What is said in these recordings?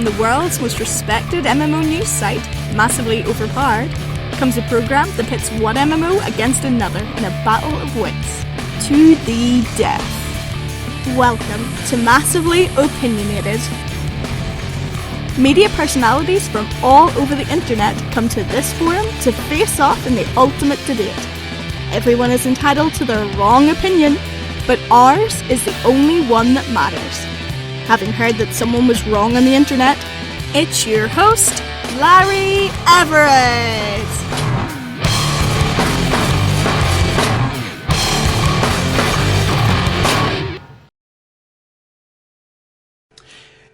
From the world's most respected MMO news site, Massively Overpowered, comes a program that pits one MMO against another in a battle of wits. To the death. Welcome to Massively Opinionated. Media personalities from all over the internet come to this forum to face off in the ultimate debate. Everyone is entitled to their wrong opinion, but ours is the only one that matters. Having heard that someone was wrong on the internet, it's your host, Larry Everett!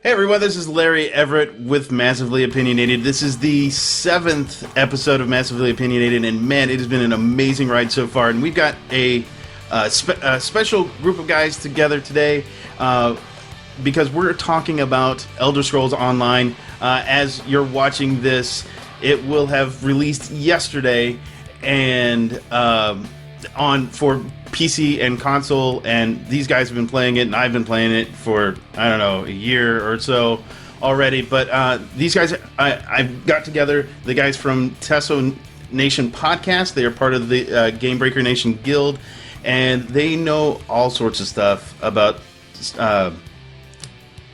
Hey everyone, this is Larry Everett with Massively Opinionated. This is the 7th episode of Massively Opinionated, and man, it has been an amazing ride so far. And we've got a special group of guys together today because we're talking about Elder Scrolls Online. As you're watching this, it will have released yesterday, and for PC and console, and these guys have been playing it, and I've been playing it for, I don't know, a year or so already. But these guys, I've got together the guys from TESO Nation Podcast. They are part of the Gamebreaker Nation Guild, and they know all sorts of stuff about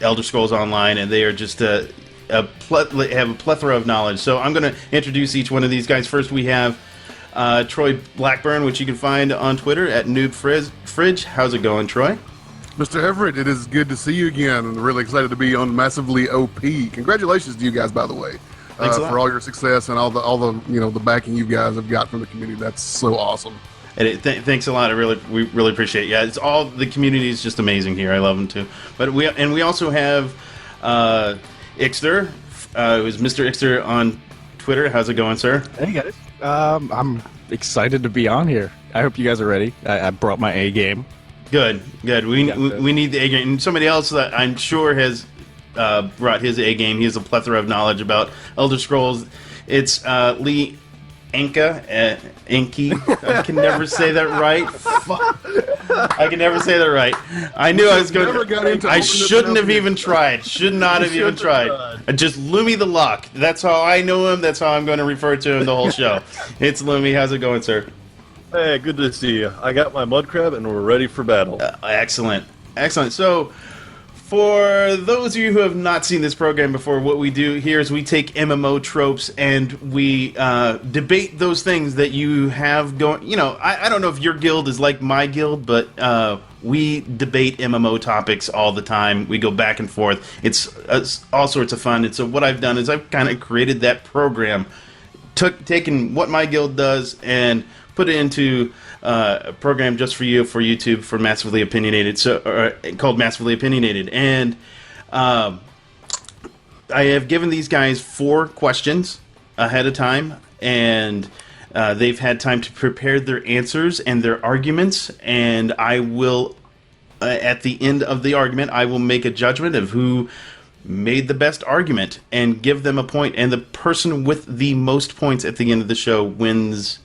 Elder Scrolls Online, and they are just have a plethora of knowledge. So I'm going to introduce each one of these guys. First, we have Troy Blackburn, which you can find on Twitter at NoobFridge. How's it going, Troy? Mr. Everett, it is good to see you again. I'm really excited to be on Massively OP. Congratulations to you guys, by the way, for all your success and all the the backing you guys have got from the community. That's so awesome. And thanks a lot. We really appreciate it. Yeah, it's all the community is just amazing here. I love them too. But we also have Ixter, who's Mr. Ixter on Twitter. How's it going, sir? Hey guys. I'm excited to be on here. I hope you guys are ready. I brought my A game. Good. We need the A game. And somebody else that I'm sure has brought his A game. He has a plethora of knowledge about Elder Scrolls. It's Lee Enki. I can never say that right. I can never say that right. I knew I was going to. I shouldn't have even tried. Should not have even tried. Just Lumi the Lock. That's how I know him. That's how I'm going to refer to him the whole show. It's Lumi. How's it going, sir? Hey, good to see you. I got my mud crab and we're ready for battle. Excellent. So, for those of you who have not seen this program before, what we do here is we take MMO tropes and we debate those things that you have going. You know, I don't know if your guild is like my guild, but we debate MMO topics all the time. We go back and forth. It's all sorts of fun. And so what I've done is I've kind of created that program, taken what my guild does and put it into a program just for you, for YouTube, for Massively Opinionated, called Massively Opinionated. And I have given these guys 4 questions ahead of time, and they've had time to prepare their answers and their arguments, and I will, at the end of the argument, I will make a judgment of who made the best argument and give them a point, and the person with the most points at the end of the show wins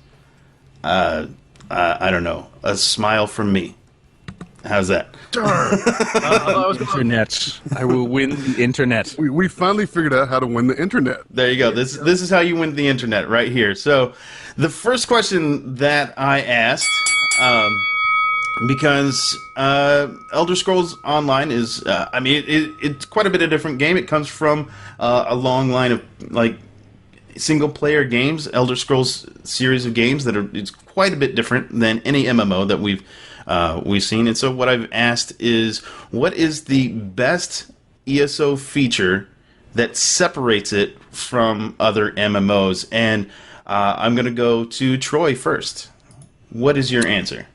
I don't know, a smile from me. How's that? Internet. I will win the internet. We finally figured out how to win the internet. There you go. This is how you win the internet, right here. So, the first question that I asked, because Elder Scrolls Online is, it's quite a bit of different game. It comes from a long line of single-player games, Elder Scrolls series of games it's quite a bit different than any MMO that we've seen. And so what I've asked is, what is the best ESO feature that separates it from other MMOs? And I'm going to go to Troy first. What is your answer?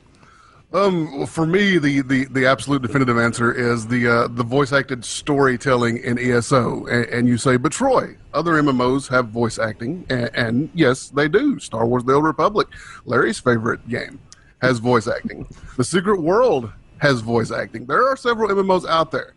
For me, the absolute definitive answer is the voice-acted storytelling in ESO. And you say, but Troy, other MMOs have voice acting, and yes, they do. Star Wars: The Old Republic, Larry's favorite game, has voice acting. The Secret World has voice acting. There are several MMOs out there,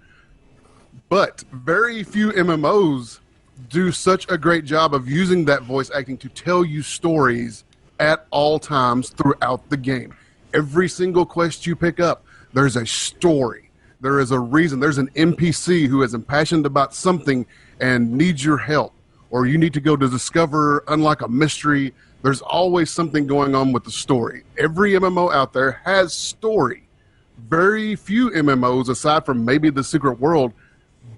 but very few MMOs do such a great job of using that voice acting to tell you stories at all times throughout the game. Every single quest you pick up, there's a story. There is a reason. There's an NPC who is impassioned about something, and needs your help, or you need to go to discover, unlock a mystery, there's always something going on with the story. Every MMO out there has story. Very few MMOs, aside from maybe the Secret World,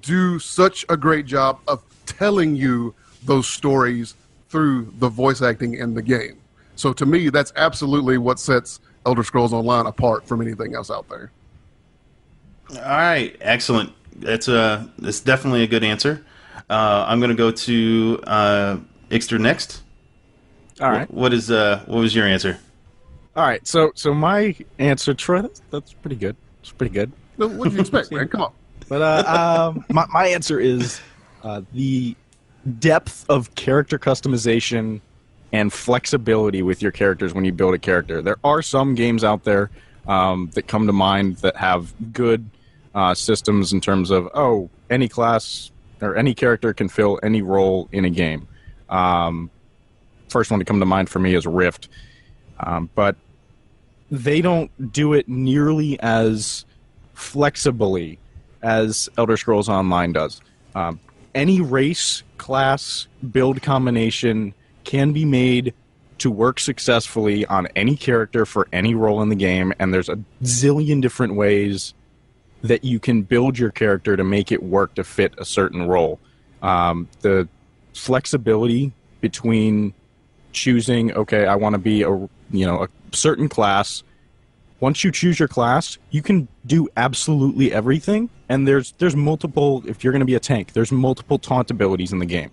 do such a great job of telling you those stories through the voice acting in the game. So to me, that's absolutely what sets Elder Scrolls Online apart from anything else out there. All right, excellent. That's definitely a good answer. I'm going to go to Ixter next. All right. What was your answer? All right. So my answer, Troy, that's pretty good. It's pretty good. What did you expect, man? Come on. But my answer is the depth of character customization and flexibility with your characters when you build a character. There are some games out there that come to mind that have good systems in terms of, any class or any character can fill any role in a game. First one to come to mind for me is Rift. But they don't do it nearly as flexibly as Elder Scrolls Online does. Any race, class, build combination can be made to work successfully on any character for any role in the game, and there's a zillion different ways that you can build your character to make it work to fit a certain role. The flexibility between choosing, I want to be a certain class. Once you choose your class, you can do absolutely everything, and there's multiple. If you're going to be a tank, there's multiple taunt abilities in the game,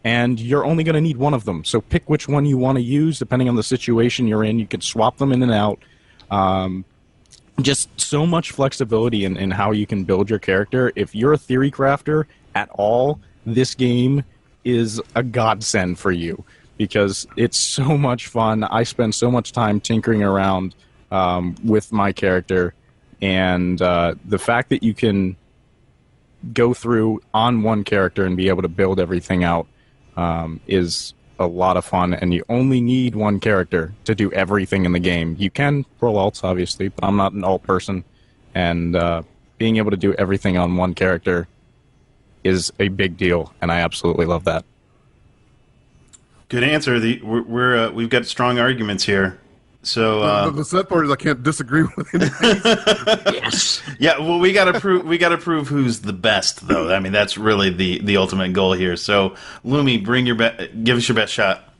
and you're only going to need one of them. So pick which one you want to use depending on the situation you're in. You can swap them in and out. Just so much flexibility in how you can build your character. If you're a theory crafter at all, this game is a godsend for you because it's so much fun. I spend so much time tinkering around with my character, and the fact that you can go through on one character and be able to build everything out is a lot of fun, and you only need one character to do everything in the game. You can roll alts, obviously, but I'm not an alt person, and being able to do everything on one character is a big deal, and I absolutely love that. Good answer. We've got strong arguments here. So the sad part is I can't disagree with anything. Yes. Yeah. Well, we got to prove who's the best, though. I mean, that's really the ultimate goal here. So, Lumi, give us your best shot.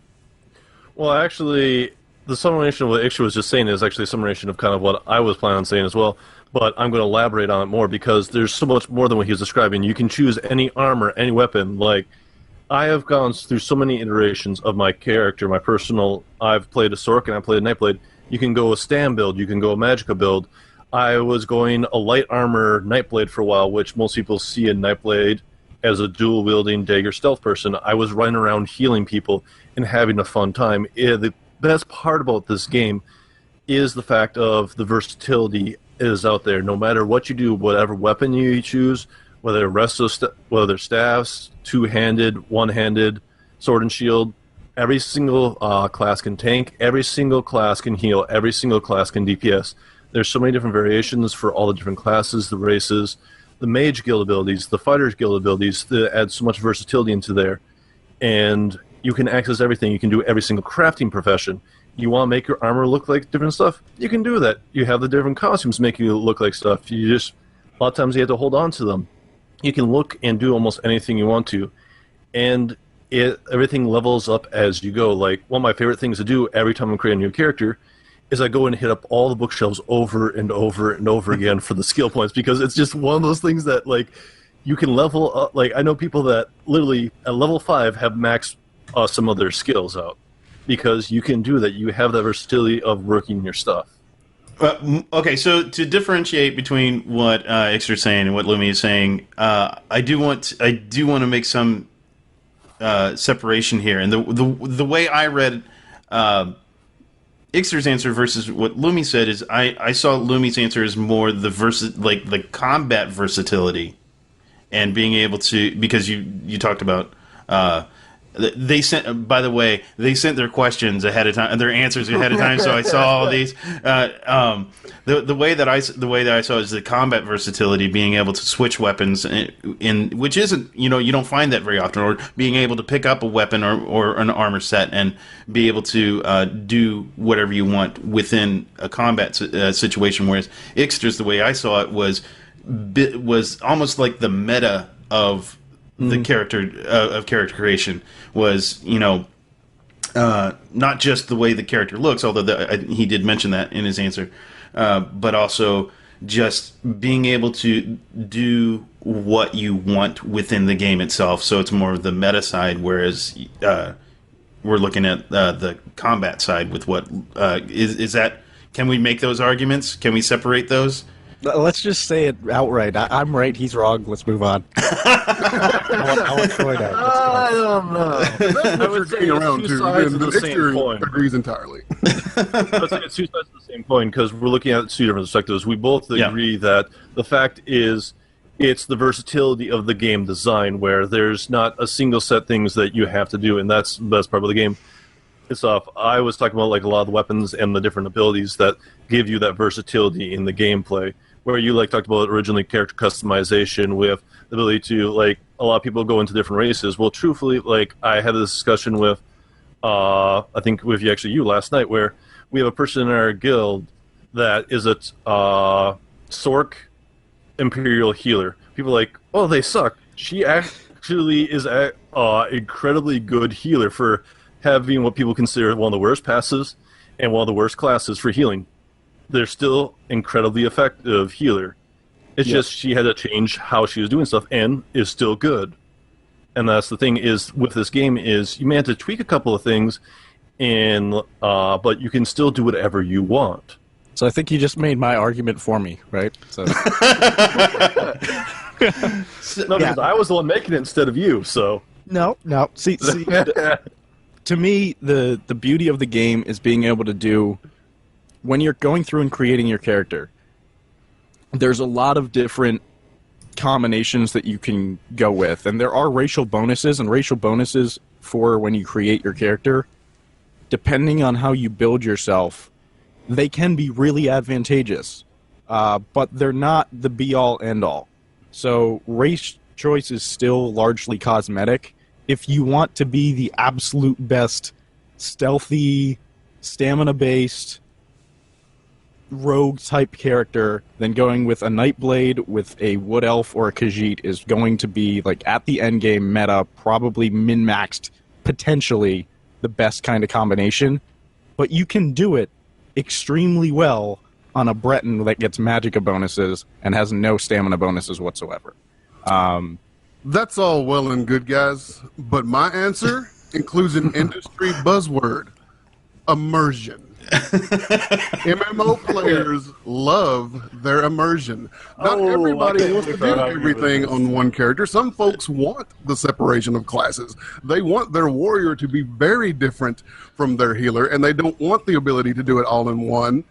Well, actually, the summation of what Ixter was just saying is actually a summation of kind of what I was planning on saying as well. But I'm going to elaborate on it more because there's so much more than what he was describing. You can choose any armor, any weapon. Like, I have gone through so many iterations of my character, my personal. I've played a Sork and I played a Nightblade. You can go a Stam build. You can go a Magicka build. I was going a light armor Nightblade for a while, which most people see a Nightblade as a dual-wielding dagger stealth person. I was running around healing people and having a fun time. The best part about this game is the fact of the versatility is out there. No matter what you do, whatever weapon you choose, whether whether staffs, two-handed, one-handed, sword and shield, every single class can tank, every single class can heal, every single class can DPS. There's so many different variations for all the different classes, the races, the mage guild abilities, the fighters guild abilities that add so much versatility into there. And you can access everything. You can do every single crafting profession. You want to make your armor look like different stuff? You can do that. You have the different costumes make you look like stuff. A lot of times you have to hold on to them. You can look and do almost anything you want to. And everything levels up as you go. Like, one of my favorite things to do every time I'm creating a new character is I go and hit up all the bookshelves over and over and over again for the skill points, because it's just one of those things that, like, you can level up. Like, I know people that literally at level 5 have maxed some of their skills out, because you can do that. You have that versatility of working your stuff. Okay, so to differentiate between what Ixter's saying and what Lumi is saying, I do want to make some separation here. And the way I read Ixter's answer versus what Lumi said is I saw Lumi's answer as more the combat versatility and being able to, because you talked about They sent. By the way, they sent their questions ahead of time, their answers ahead of time. So I saw all these. The way that I saw is the combat versatility, being able to switch weapons, in which isn't, you don't find that very often, or being able to pick up a weapon or an armor set and be able to do whatever you want within a combat situation. Whereas Ixter's, the way I saw it, was almost like the meta of the character of character creation was, not just the way the character looks, although he did mention that in his answer, but also just being able to do what you want within the game itself. So it's more of the meta side, whereas we're looking at the combat side with what is that. Can we make those arguments? Can we separate those? Let's just say it outright. I'm right. He's wrong. Let's move on. I want Troy to. I don't know. I would say around two too. sides of the same Ixter coin. agrees entirely. I would say it's two sides of the same coin because we're looking at two different perspectives. We both agree that the fact is it's the versatility of the game design where there's not a single set things that you have to do, and that's the best part of the game itself. I was talking about like a lot of the weapons and the different abilities that give you that versatility in the gameplay. Where you talked about originally character customization with the ability to a lot of people go into different races. Well, truthfully, I had this discussion with I think with you last night, where we have a person in our guild that is a Sork Imperial healer. People are like, oh, they suck. She actually is a incredibly good healer for having what people consider one of the worst passes and one of the worst classes for healing. They're still incredibly effective healer. It's just she had to change how she was doing stuff and is still good. And that's the thing is with this game is you may have to tweak a couple of things, but you can still do whatever you want. So I think you just made my argument for me, right? So. No, because I was the one making it instead of you. So no. See. To me, the beauty of the game is being able to do. When you're going through and creating your character, there's a lot of different combinations that you can go with. And there are racial bonuses, and racial bonuses for when you create your character, depending on how you build yourself, they can be really advantageous. But they're not the be-all, end-all. So race choice is still largely cosmetic. If you want to be the absolute best stealthy, stamina-based, rogue-type character, then going with a Nightblade with a Wood Elf or a Khajiit is going to be, at the endgame meta, probably min-maxed, potentially the best kind of combination. But you can do it extremely well on a Breton that gets Magicka bonuses and has no stamina bonuses whatsoever. That's all well and good, guys, but my answer includes an industry buzzword: immersion. MMO players love their immersion. Not everybody wants to do everything on one character. Some folks want the separation of classes. They want their warrior to be very different from their healer, and they don't want the ability to do it all in one,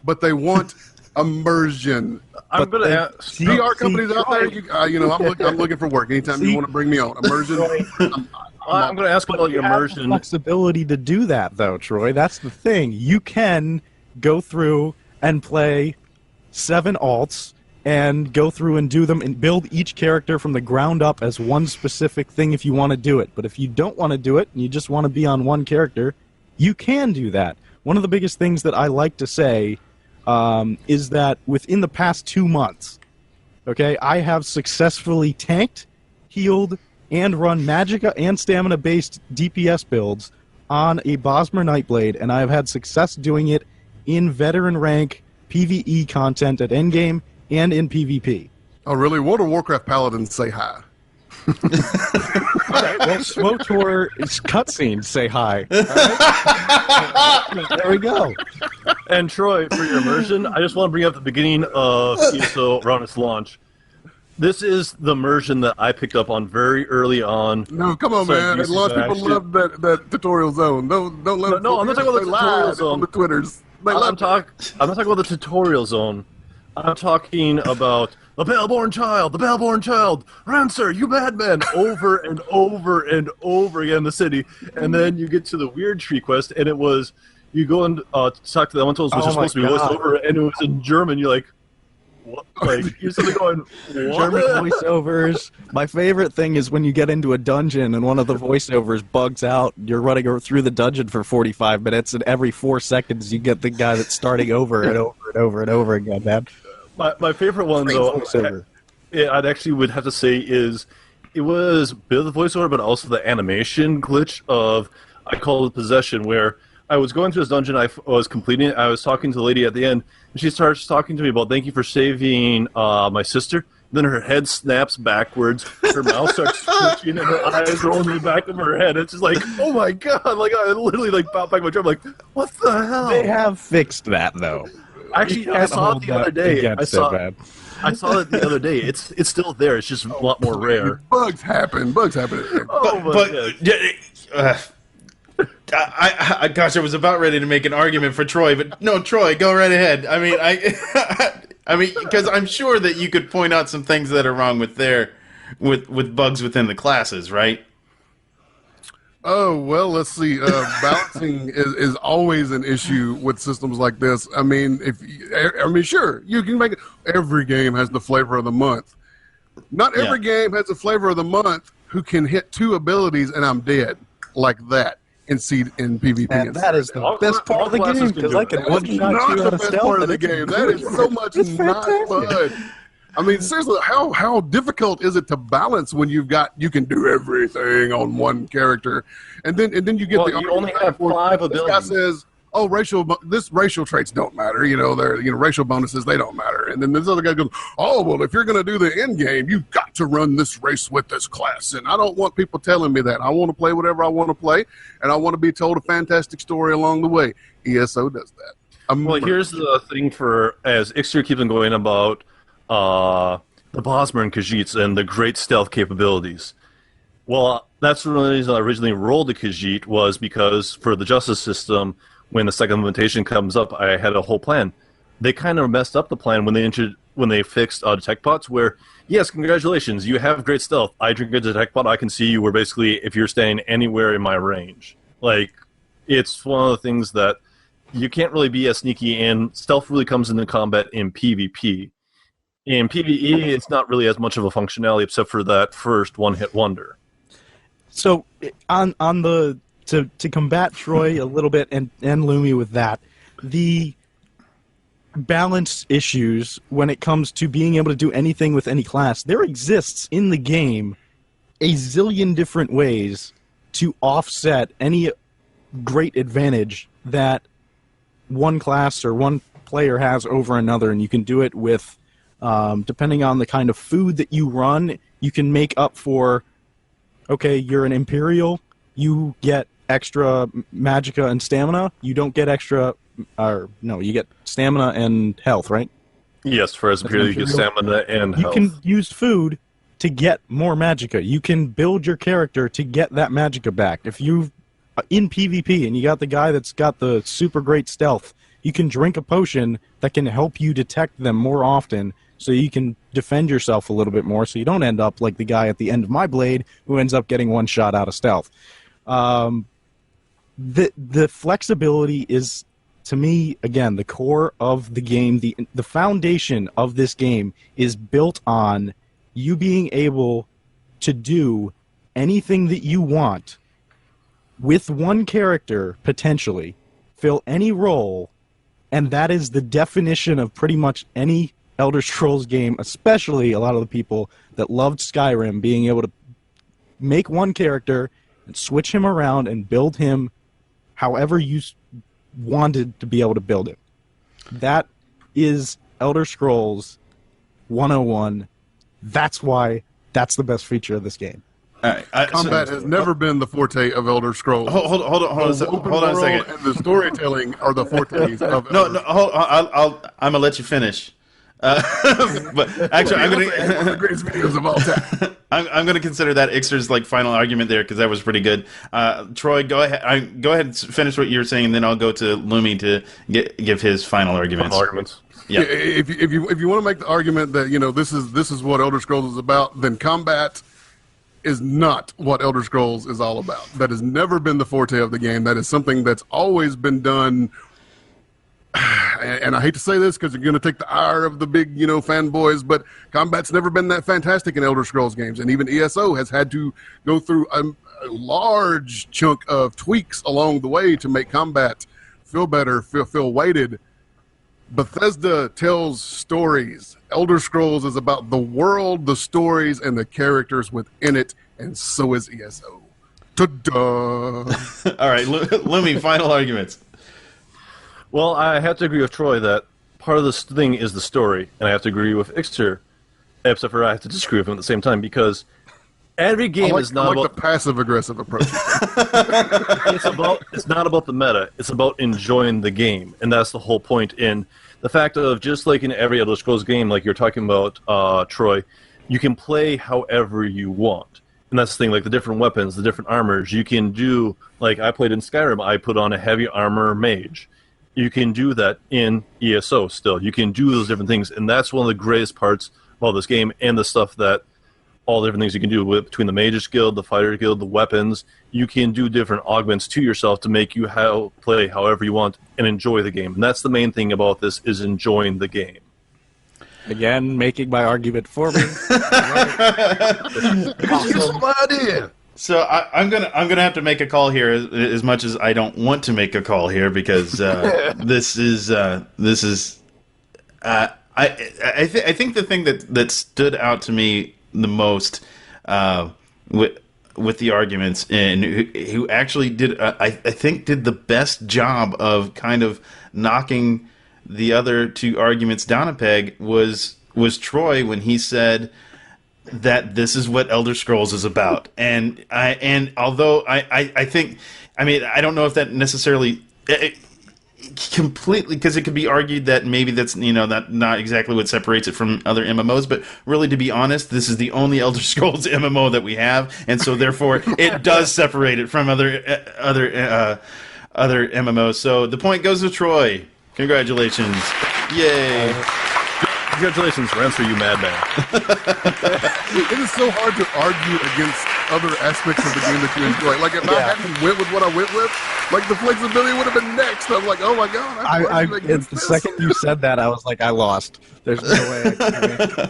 but they want immersion. I'm going to ask PR companies out there, I'm looking for work. Anytime you want to bring me on. Immersion. I'm going to ask about your immersion. Flexibility to do that, though, Troy. That's the thing. You can go through and play 7 alts and go through and do them and build each character from the ground up as one specific thing if you want to do it. But if you don't want to do it and you just want to be on one character, you can do that. One of the biggest things that I like to say is that within the past 2 months, I have successfully tanked, healed, and run Magicka and stamina-based DPS builds on a Bosmer Nightblade, and I have had success doing it in veteran rank PvE content at endgame and in PvP. Oh, really? World of Warcraft Paladins say hi. All right, well, SWTOR's cutscenes say hi. Right? There we go. And Troy, for your immersion, I just want to bring up the beginning of ESO around its launch. This is the immersion that I picked up on very early on. No, come on, man. A lot of people love that tutorial zone. Don't let No, I'm not talking about the tutorial zone. On the Twitters. I'm not talking about the tutorial zone. I'm talking about the Pale-born Child, Rancer, you madman, over and over and over again in the city. And then you get to the weird tree quest, and it was, you go and talk to the elementals, which is supposed to be voiced over, and it was in German. You're like, what? Like, you're suddenly going, what? German voiceovers. My favorite thing is when you get into a dungeon and one of the voiceovers bugs out. You're running through the dungeon for 45 minutes, and every 4 seconds you get the guy that's starting over and over and over and over again, man. My favorite one, though, I'd actually would have to say is, it was a bit of the voiceover, but also the animation glitch of, I call it possession, where I was going through this dungeon, I was completing it, I was talking to the lady at the end, and she starts talking to me about, thank you for saving my sister. Then her head snaps backwards, her mouth starts twitching, and her eyes roll in the back of her head. It's just like, oh my god, like I literally like popped back my drum, like, what the hell? They have fixed that, though. Actually, I saw it the other day. I saw it the other day. It's still there. It's just a lot more rare. Bugs happen. Gosh, I was about ready to make an argument for Troy, but no, Troy, go right ahead. I mean, I mean, because I'm sure that you could point out some things that are wrong with bugs within the classes, right? Oh, well, let's see. Balancing is always an issue with systems like this. I mean, sure, you can make it. Every game has the flavor of the month. Not every game has the flavor of the month who can hit 2 abilities and I'm dead like that in PvP. And that is the best part of the game, because I can one-shot you out of stealth. Part of the game. That is so much not fun. I mean, seriously, how difficult is it to balance when you can do everything on one character, and then you get you only have 5 abilities. This guy says, "Oh, racial traits don't matter. Racial bonuses, they don't matter." And then this other guy goes, "Oh, well, if you're going to do the end game, you've got to run this race with this class." And I don't want people telling me that. I want to play whatever I want to play, and I want to be told a fantastic story along the way. ESO does that. Well, here's the thing as Ixter keeps on going about the Bosmer and Khajiits and the great stealth capabilities. Well, that's the reason I originally rolled the Khajiit, was because for the justice system, when the second implementation comes up, I had a whole plan. They kind of messed up the plan when they fixed detect bots, where, yes, congratulations, you have great stealth. I drink a detect bot, I can see you, where basically if you're staying anywhere in my range. Like, it's one of the things that you can't really be as sneaky, and stealth really comes into combat in PvP. In PvE, it's not really as much of a functionality except for that first one-hit wonder. So, to combat Troy a little bit and Lumi with that, the balance issues when it comes to being able to do anything with any class, there exists in the game a zillion different ways to offset any great advantage that one class or one player has over another, and you can do it with depending on the kind of food that you run, you can make up for, okay, you're an Imperial, you get extra magicka and stamina, you don't get you get stamina and health, right? Yes, for as Imperial, you get stamina and health. You can use food to get more magicka. You can build your character to get that magicka back. If you in PvP and you got the guy that's got the super great stealth, you can drink a potion that can help you detect them more often, so you can defend yourself a little bit more, so you don't end up like the guy at the end of my blade who ends up getting one shot out of stealth. The flexibility is, to me, again, the core of the game. The foundation of this game is built on you being able to do anything that you want with one character, potentially, fill any role, and that is the definition of pretty much any Elder Scrolls game, especially a lot of the people that loved Skyrim, being able to make one character and switch him around and build him however you wanted to be able to build it. That is Elder Scrolls 101. That's why that's the best feature of this game. Combat has never been the forte of Elder Scrolls. Hold on a second. And the storytelling are the fortes of I'm gonna let you finish. But actually, I'm one of the greatest videos of all time. I'm going to consider that Ixter's like final argument there because that was pretty good. Troy, go ahead. Go ahead and finish what you were saying, and then I'll go to Lumi to give his final arguments. Yeah. If you want to make the argument that this is what Elder Scrolls is about, then combat is not what Elder Scrolls is all about. That has never been the forte of the game. That is something that's always been done. And I hate to say this because you're going to take the ire of the big, fanboys, but combat's never been that fantastic in Elder Scrolls games. And even ESO has had to go through a large chunk of tweaks along the way to make combat feel better, feel weighted. Bethesda tells stories. Elder Scrolls is about the world, the stories, and the characters within it, and so is ESO. Ta-da! All right, Lumi, final arguments. Well, I have to agree with Troy that part of this thing is the story, and I have to agree with Ixter, except for I have to disagree with him at the same time, because every game is not about the passive-aggressive approach. It's not about the meta. It's about enjoying the game, and that's the whole point. In the fact of just like in every Elder Scrolls game, like you're talking about, Troy, you can play however you want, and that's the thing. Like the different weapons, the different armors, you can do. Like I played in Skyrim, I put on a heavy armor mage. You can do that in ESO still. You can do those different things, and that's one of the greatest parts of this game, and the stuff that all the different things you can do between the Mage's Guild, the Fighter Guild, the weapons. You can do different augments to yourself to make you play however you want and enjoy the game. And that's the main thing about this, is enjoying the game. Again, making my argument for me. Awesome idea. So I'm gonna have to make a call here, as much as I don't want to make a call here, because this is I think the thing that stood out to me the most with the arguments, and who actually did I think did the best job of kind of knocking the other two arguments down a peg was Troy, when he said that this is what Elder Scrolls is about. And although I think, I mean, I don't know if that necessarily completely, because it could be argued that maybe that's not exactly what separates it from other MMOs, but really, to be honest, this is the only Elder Scrolls MMO that we have, and so therefore it does separate it from other MMOs. So the point goes to Troy. Congratulations. Yay. Congratulations, Rancer, you madman. It is so hard to argue against other aspects of the game that you enjoy. Like, if I hadn't went with what I went with, like, the flexibility would have been next. I'm like, oh my god. The second you said that, I was like, I lost. There's no way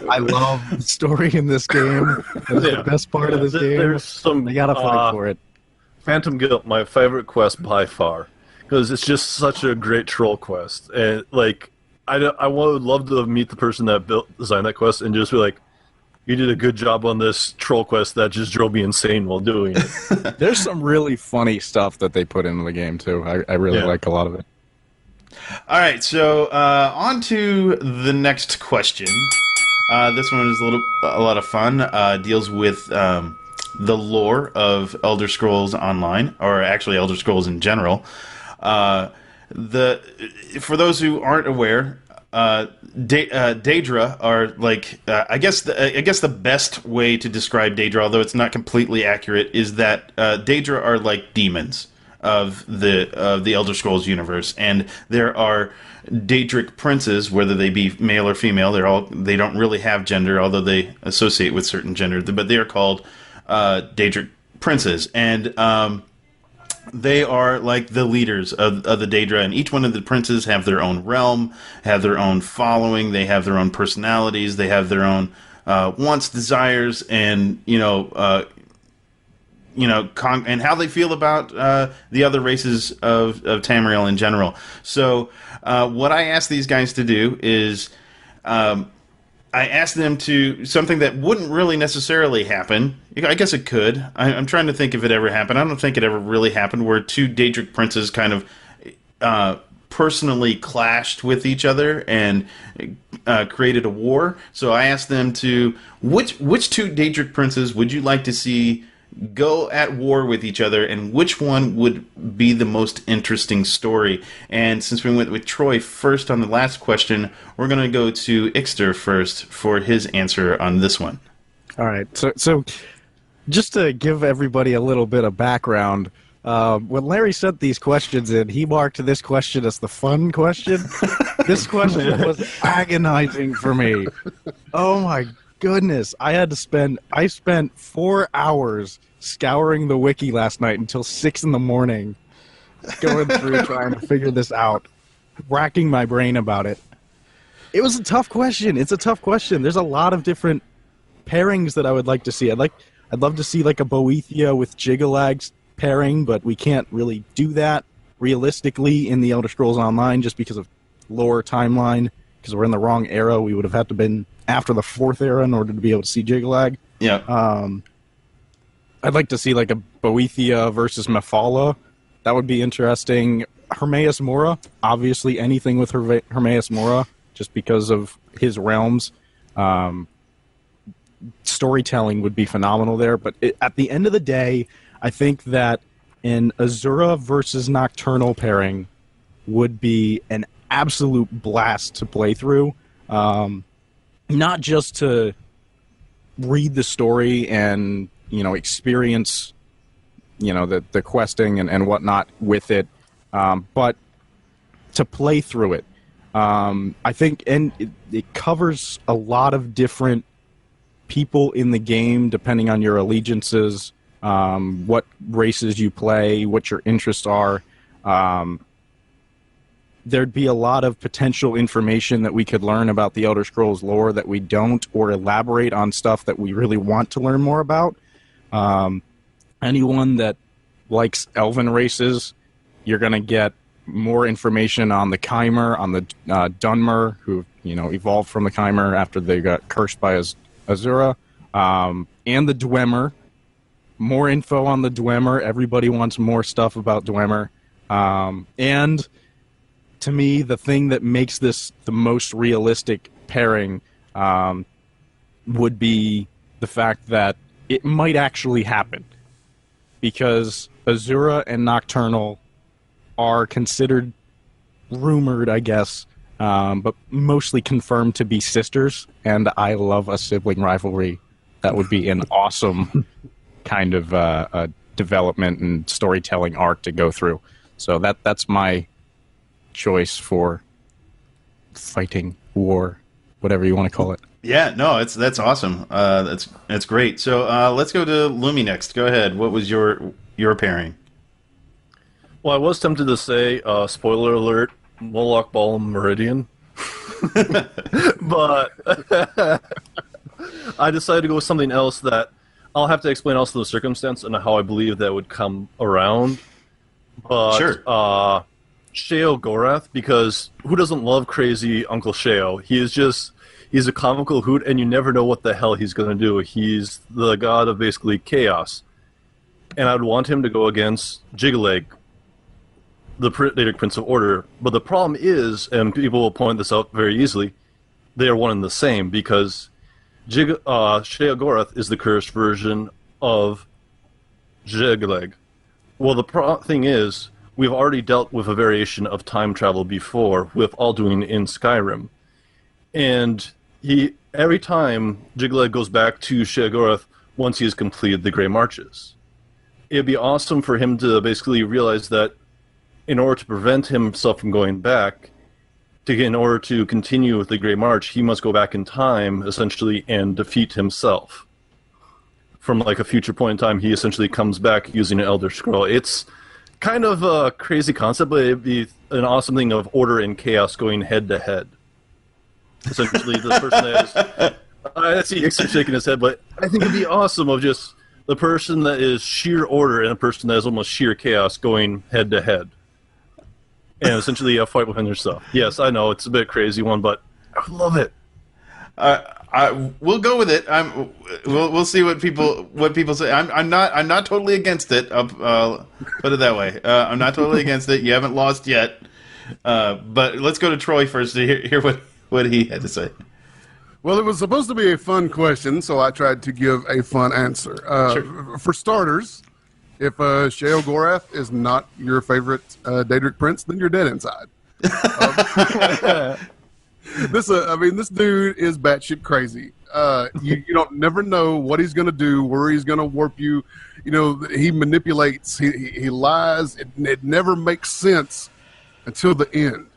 I love the story in this game. It's the best part of this game. There's some, you gotta fight for it. Phantom Guilt, my favorite quest by far, because it's just such a great troll quest. And, like, I would love to meet the person that designed that quest and just be like, you did a good job on this troll quest that just drove me insane while doing it. There's some really funny stuff that they put into the game, too. I really like a lot of it. All right, so on to the next question. This one is a lot of fun. Deals with the lore of Elder Scrolls Online, or actually Elder Scrolls in general. For those who aren't aware, Daedra are like I guess the best way to describe Daedra, although it's not completely accurate, is that Daedra are like demons of the Elder Scrolls universe, and there are Daedric princes, whether they be male or female. They don't really have gender, although they associate with certain gender, but they are called Daedric princes, and they are like the leaders of the Daedra, and each one of the princes have their own realm, have their own following, they have their own personalities, they have their own wants, desires, and and how they feel about the other races of Tamriel in general. So what I asked these guys to do is I asked them to something that wouldn't really necessarily happen. I guess it could. I'm trying to think if it ever happened. I don't think it ever really happened, where two Daedric princes kind of personally clashed with each other and created a war. So I asked them to which two Daedric princes would you like to see go at war with each other, and which one would be the most interesting story? And since we went with Troy first on the last question, we're going to go to Ixter first for his answer on this one. All right. So just to give everybody a little bit of background, when Larry sent these questions in, he marked this question as the fun question. This question was agonizing for me. Oh my goodness. I spent 4 hours scouring the wiki last night until 6 in the morning, going through trying to figure this out, racking my brain about it. It was a tough question. It's a tough question. There's a lot of different pairings that I would like to see. I'd love to see like a Boethia with Jigalags pairing, but we can't really do that realistically in the Elder Scrolls Online just because of lore timeline, because we're in the wrong era. We would have had to been after the 4th era in order to be able to see Jigalag. Yeah. I'd like to see like a Boethia versus Mephala. That would be interesting. Hermaeus Mora, obviously anything with Hermaeus Mora, just because of his realms. Storytelling would be phenomenal there, but at the end of the day, I think that an Azura versus Nocturnal pairing would be an absolute blast to play through. Not just to read the story and, experience, the questing and whatnot with it, but to play through it. I think, and it covers a lot of different people in the game, depending on your allegiances, what races you play, what your interests are. There'd be a lot of potential information that we could learn about the Elder Scrolls lore that we don't, or elaborate on stuff that we really want to learn more about. Anyone that likes elven races, you're going to get more information on the Chimer, on the Dunmer, who evolved from the Chimer after they got cursed by Azura, and the Dwemer. More info on the Dwemer. Everybody wants more stuff about Dwemer. And to me, the thing that makes this the most realistic pairing would be the fact that it might actually happen. Because Azura and Nocturnal are considered, rumored, I guess, but mostly confirmed to be sisters, and I love a sibling rivalry. That would be an awesome kind of a development and storytelling arc to go through. So that's my choice for fighting, war, whatever you want to call it. Yeah, no, that's awesome. That's great. So let's go to Lumi next. Go ahead. What was your pairing? Well, I was tempted to say, spoiler alert, Moloch Ball Meridian. But I decided to go with something else that I'll have to explain also the circumstance and how I believe that would come around. But sure. Sheo Gorath, because who doesn't love crazy Uncle Sheo? He's a comical hoot, and you never know what the hell he's going to do. He's the god of basically chaos. And I'd want him to go against Jigaleg, the Daedric Prince of Order. But the problem is, and people will point this out very easily, they are one and the same, because Sheo Gorath is the cursed version of Jigaleg. Well, the thing is, we've already dealt with a variation of time travel before, with Alduin in Skyrim. And every time Jigaleg goes back to Sheo Gorath once he has completed the Grey Marches. It'd be awesome for him to basically realize that in order to prevent himself from going back, in order to continue with the Grey March, he must go back in time, essentially, and defeat himself. From like a future point in time, he essentially comes back using an Elder Scroll. It's kind of a crazy concept, but it'd be an awesome thing of order and chaos going head to head. Essentially, the person that is... I see Ixer shaking his head, but I think it'd be awesome of just the person that is sheer order and a person that is almost sheer chaos going head to head. And essentially a fight within yourself. Yes, I know, it's a bit crazy one, but I love it. We'll go with it. We'll see what people say. I'm not totally against it. I'll put it that way. I'm not totally against it. You haven't lost yet. But let's go to Troy first to hear what he had to say. Well, it was supposed to be a fun question, so I tried to give a fun answer. Sure. For starters, if Sheo Gorath is not your favorite Daedric prince, then you're dead inside. This dude is batshit crazy. You don't never know what he's going to do, where he's going to warp you. You know, he manipulates, he lies. It never makes sense until the end.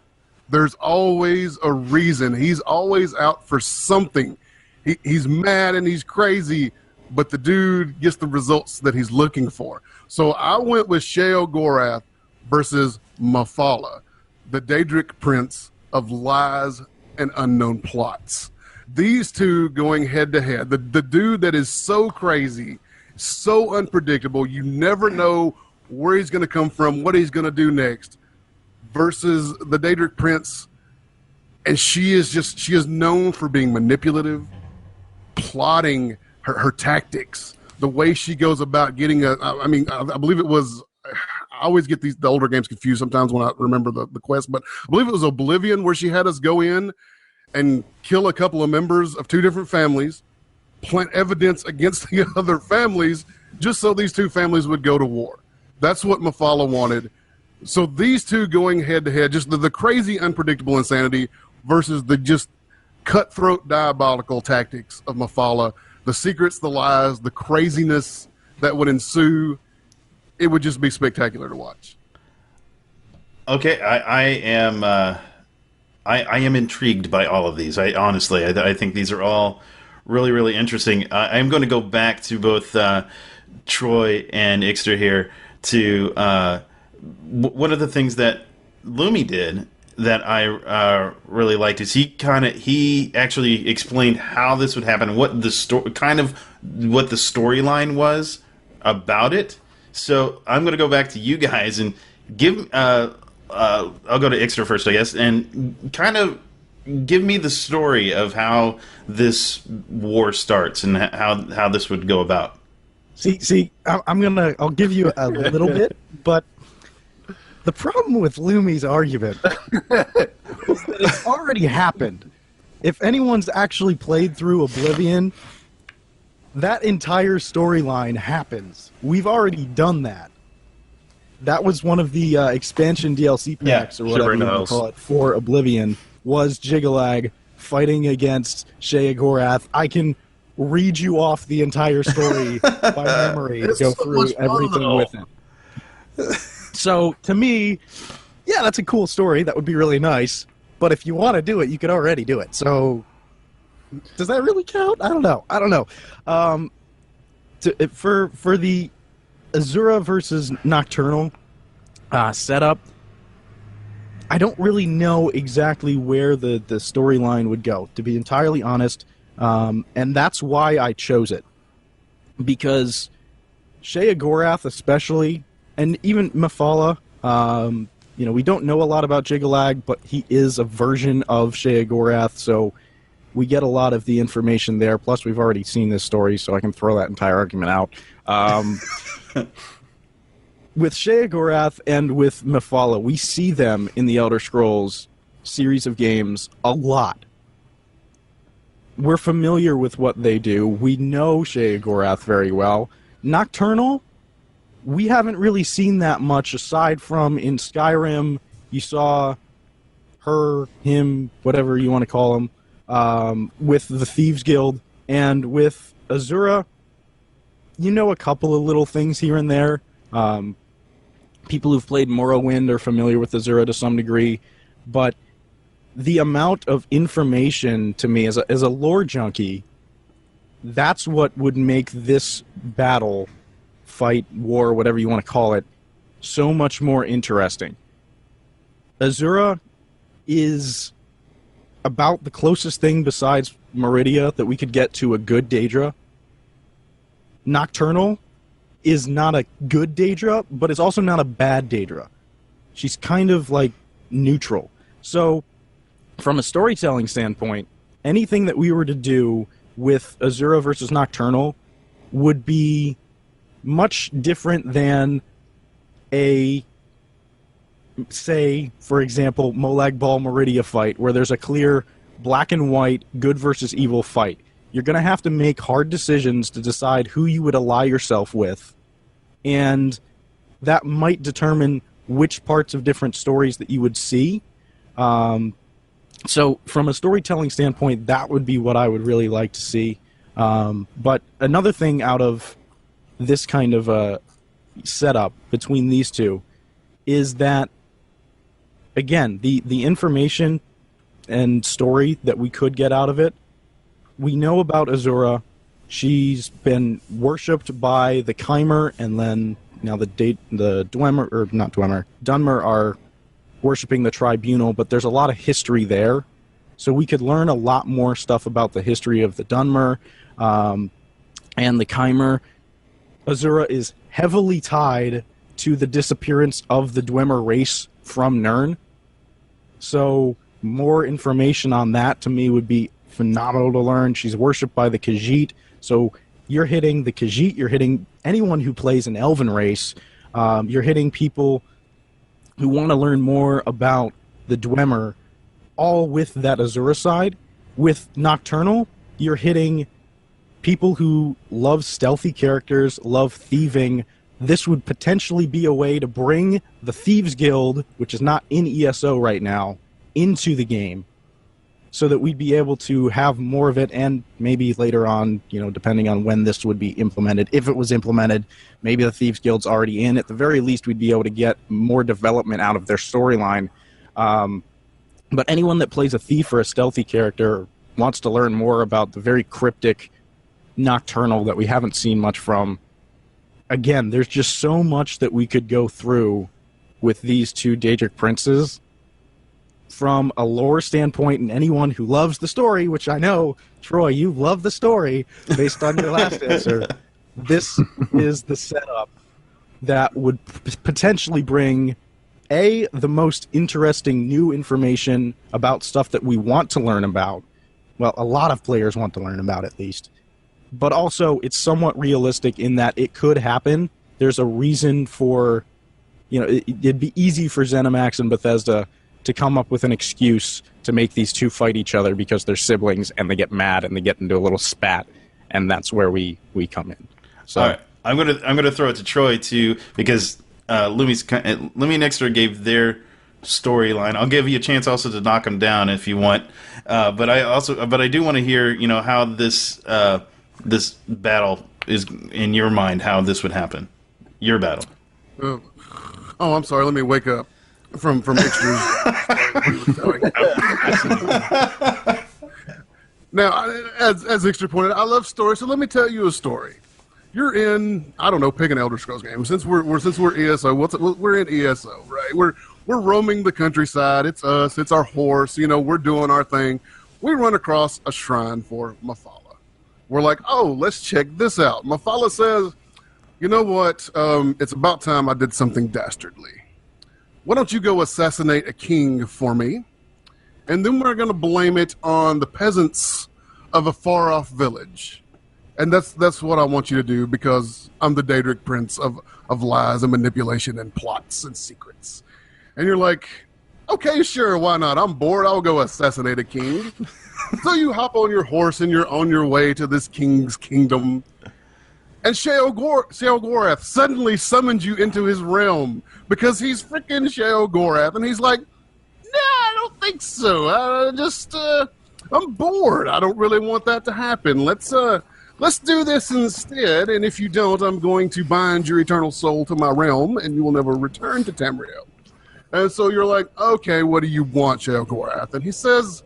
There's always a reason. He's always out for something. He's mad and he's crazy, but the dude gets the results that he's looking for. So I went with Sheo Gorath versus Mafala, the Daedric prince of lies and unknown plots. These two going head to head. The dude that is so crazy, so unpredictable, you never know where he's going to come from, what he's going to do next, versus the Daedric prince. And she is known for being manipulative, plotting her tactics, the way she goes about getting I believe it was, I always get the older games confused sometimes when I remember the quest, but I believe it was Oblivion where she had us go in and kill a couple of members of two different families, plant evidence against the other families, just so these two families would go to war. That's what Mafala wanted. So these two going head to head, just the crazy, unpredictable insanity versus the just cutthroat, diabolical tactics of Mafala, the secrets, the lies, the craziness that would ensue. It would just be spectacular to watch. Okay, I am intrigued by all of these. I think these are all really, really interesting. I am going to go back to both Troy and Ixter here to one of the things that Lumi did that I really liked is he actually explained how this would happen and what the storyline was about it. So I'm going to go back to you guys and give. I'll go to Ixter first, I guess, and kind of give me the story of how this war starts and how this would go about. I'll give you a little bit, but the problem with Lumi's argument is that it's already happened. If anyone's actually played through Oblivion, that entire storyline happens. We've already done that. That was one of the expansion DLC packs, or whatever you want to call it, for Oblivion, was Jiggalag fighting against Shea Gorath. I can read you off the entire story by memory and go through everything with it. So, to me, yeah, that's a cool story. That would be really nice. But if you want to do it, you could already do it. So, does that really count? I don't know. For the Azura versus Nocturnal setup, I don't really know exactly where the storyline would go, to be entirely honest. And that's why I chose it. Because Shea Gorath especially, and even Mafala, we don't know a lot about Jiggalag, but he is a version of Shea Gorath, so we get a lot of the information there. Plus, we've already seen this story, so I can throw that entire argument out. With Shea Gorath and with Mafala, we see them in the Elder Scrolls series of games a lot. We're familiar with what they do. We know Shea Gorath very well. Nocturnal, we haven't really seen that much, aside from in Skyrim, you saw her, him, whatever you want to call him, with the Thieves Guild, and with Azura, you know a couple of little things here and there. People who've played Morrowind are familiar with Azura to some degree, but the amount of information to me as a lore junkie, that's what would make this battle, fight, war, whatever you want to call it, so much more interesting. Azura is about the closest thing besides Meridia that we could get to a good Daedra. Nocturnal is not a good Daedra, but it's also not a bad Daedra. She's kind of like neutral. So, from a storytelling standpoint, anything that we were to do with Azura versus Nocturnal would be much different than a, say, for example, Molag Bal Meridia fight, where there's a clear black and white, good versus evil fight. You're going to have to make hard decisions to decide who you would ally yourself with, and that might determine which parts of different stories that you would see. So from a storytelling standpoint, that would be what I would really like to see. But another thing out of this kind of a setup between these two is that, again, the information and story that we could get out of it, we know about Azura. She's been worshipped by the Chimer, and then now the Dwemer, or not Dwemer, Dunmer are worshipping the Tribunal, but there's a lot of history there. So we could learn a lot more stuff about the history of the Dunmer and the Chimer. Azura is heavily tied to the disappearance of the Dwemer race from Nirn. So more information on that to me would be phenomenal to learn. She's worshipped by the Khajiit. So you're hitting the Khajiit, you're hitting anyone who plays an Elven race, you're hitting people who want to learn more about the Dwemer, all with that Azura side. With Nocturnal, you're hitting people who love stealthy characters, love thieving. This would potentially be a way to bring the Thieves Guild, which is not in ESO right now, into the game, so that we'd be able to have more of it, and maybe later on, depending on when this would be implemented, if it was implemented, maybe the Thieves Guild's already in. At the very least, we'd be able to get more development out of their storyline. But anyone that plays a thief or a stealthy character wants to learn more about the very cryptic Nocturnal that we haven't seen much from. Again, there's just so much that we could go through with these two Daedric princes from a lore standpoint, and anyone who loves the story, which I know, Troy, you love the story based on your last answer. This is the setup that would potentially bring the most interesting new information about stuff that we want to learn about. Well, a lot of players want to learn about, at least. But also, it's somewhat realistic in that it could happen. There's a reason for, it'd be easy for ZeniMax and Bethesda to come up with an excuse to make these two fight each other because they're siblings and they get mad and they get into a little spat, and that's where we come in. So, all right, I'm gonna throw it to Troy too, because Lumi Nixter gave their storyline. I'll give you a chance also to knock them down if you want, but I do want to hear how this battle is in your mind, how this would happen, your battle. Oh, I'm sorry. Let me wake up from Nixter's. Now, as Nixter pointed out, I love stories, so let me tell you a story. You're in, I don't know, pick an Elder Scrolls game. Since we're ESO, we're in ESO, right? We're roaming the countryside. It's us. It's our horse. We're doing our thing. We run across a shrine for Mafala. We're like, oh, let's check this out. Mafala says, you know what? It's about time I did something dastardly. Why don't you go assassinate a king for me? And then we're going to blame it on the peasants of a far-off village. And that's what I want you to do, because I'm the Daedric prince of lies and manipulation and plots and secrets. And you're like, okay, sure, why not? I'm bored. I'll go assassinate a king. So you hop on your horse and you're on your way to this king's kingdom. And Sheogorath suddenly summons you into his realm because he's freaking Sheogorath. And he's like, nah, I don't think so. I'm bored. I don't really want that to happen. Let's do this instead, and if you don't, I'm going to bind your eternal soul to my realm, and you will never return to Tamriel. And so you're like, okay, what do you want, Sheogorath? And he says,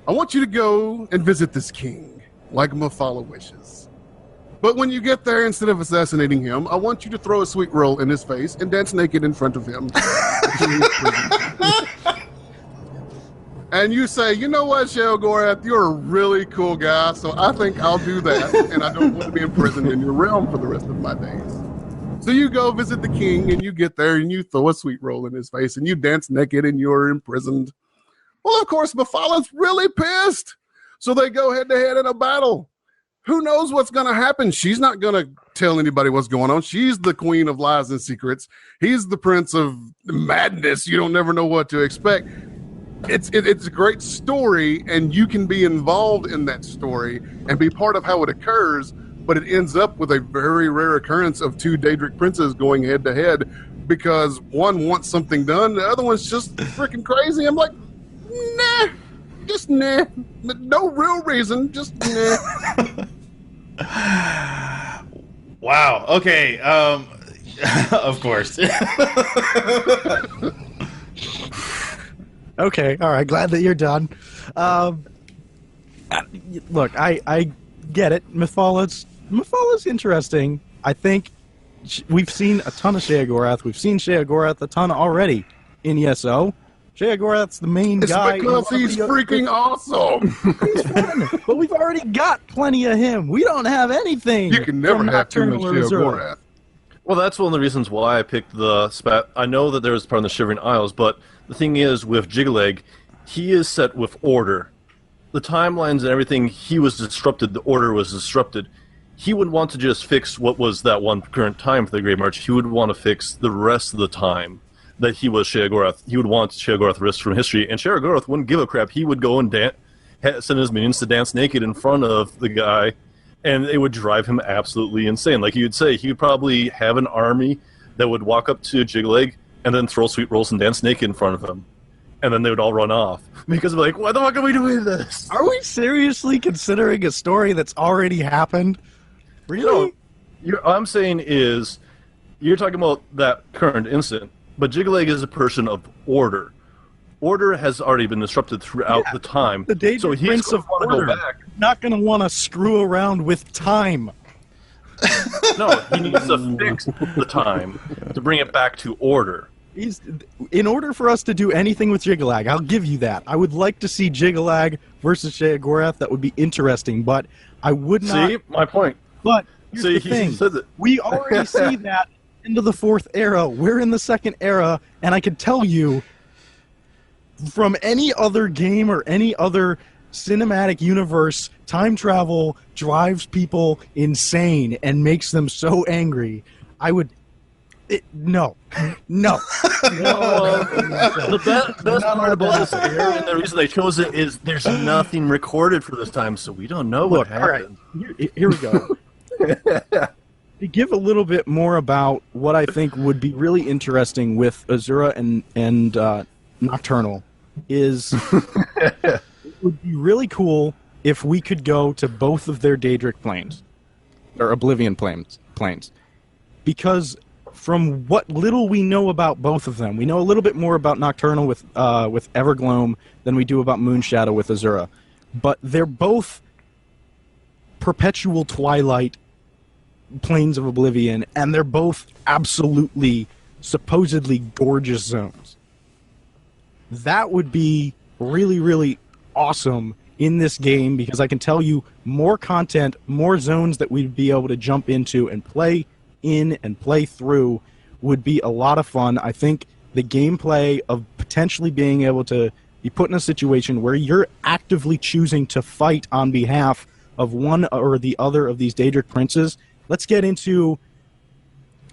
I want you to go and visit this king, like Mafala wishes. But when you get there, instead of assassinating him, I want you to throw a sweet roll in his face and dance naked in front of him. And you say, you know what, Sheogorath, you're a really cool guy, so I think I'll do that, and I don't want to be imprisoned in your realm for the rest of my days. So you go visit the king, and you get there, and you throw a sweet roll in his face, and you dance naked, and you're imprisoned. Well, of course, Mafala's really pissed. So they go head-to-head in a battle. Who knows what's going to happen? She's not going to tell anybody what's going on. She's the queen of lies and secrets. He's the prince of madness. You don't never know what to expect. it's a great story, and you can be involved in that story and be part of how it occurs. But it ends up with a very rare occurrence of two Daedric princes going head to head because one wants something done, the other one's just freaking crazy. I'm like, nah, just nah, no real reason, just nah. Wow. Okay. Of course. Okay. All right. Glad that you're done. Look, I get it. Mythala's interesting. I think we've seen a ton of Sheogorath. We've seen Sheogorath a ton already in ESO. Sheogorath's the main guy. It's because he's freaking awesome. He's fun, but we've already got plenty of him. We don't have anything. You can never have too much Nocturnal or Sheogorath. Well, that's one of the reasons why I picked the spat. I know that there was part of the Shivering Isles, but the thing is, with Jigaleg, he is set with order. The timelines and everything, he was disrupted. The order was disrupted. He wouldn't want to just fix what was that one current time for the Great March. He would want to fix the rest of the time that he was Sheogorath. He would want Sheogorath erased from history, and Sheogorath wouldn't give a crap. He would go and send his minions to dance naked in front of the guy, and it would drive him absolutely insane. Like he would say, he would probably have an army that would walk up to Jigaleg and then throw sweet rolls and dance naked in front of him. And then they would all run off. Because they're like, why the fuck are we doing this? Are we seriously considering a story that's already happened? Really? No, I'm saying is, you're talking about that current incident, but Jigaleg is a person of order. Order has already been disrupted throughout the time. The Daedric so he's Prince of going to Order. go back. Not going to want to screw around with time. No, he needs to fix the time to bring it back to order. In order for us to do anything with Jigalag, I'll give you that. I would like to see Jigalag versus Sheogorath. That would be interesting, but I would not. See, my point. But here's the thing. He said that. We already see that into the fourth era. We're in the second era, and I can tell you from any other game or any other cinematic universe, time travel drives people insane and makes them so angry. No. The best part about this era, and the reason they chose it, is there's nothing recorded for this time, so we don't know what happened. All right, here we go. To give a little bit more about what I think would be really interesting with Azura and Nocturnal is it would be really cool if we could go to both of their Daedric planes, or Oblivion planes, because from what little we know about both of them, we know a little bit more about Nocturnal with Evergloam than we do about Moonshadow with Azura. But they're both perpetual twilight planes of Oblivion, and they're both absolutely, supposedly gorgeous zones. That would be really, really awesome in this game, because I can tell you more content, more zones that we'd be able to jump into and play in and play through would be a lot of fun. I think the gameplay of potentially being able to be put in a situation where you're actively choosing to fight on behalf of one or the other of these Daedric princes. Let's get into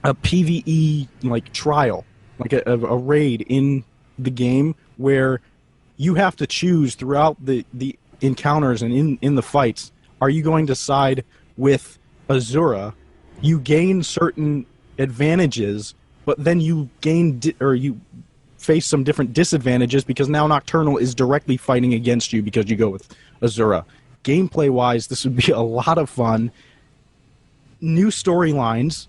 a PvE like trial, like a raid in the game where you have to choose throughout the encounters and in the fights. Are you going to side with Azura? You gain certain advantages, but then you gain you face some different disadvantages because now Nocturnal is directly fighting against you because you go with Azura. Gameplay-wise, this would be a lot of fun. New storylines,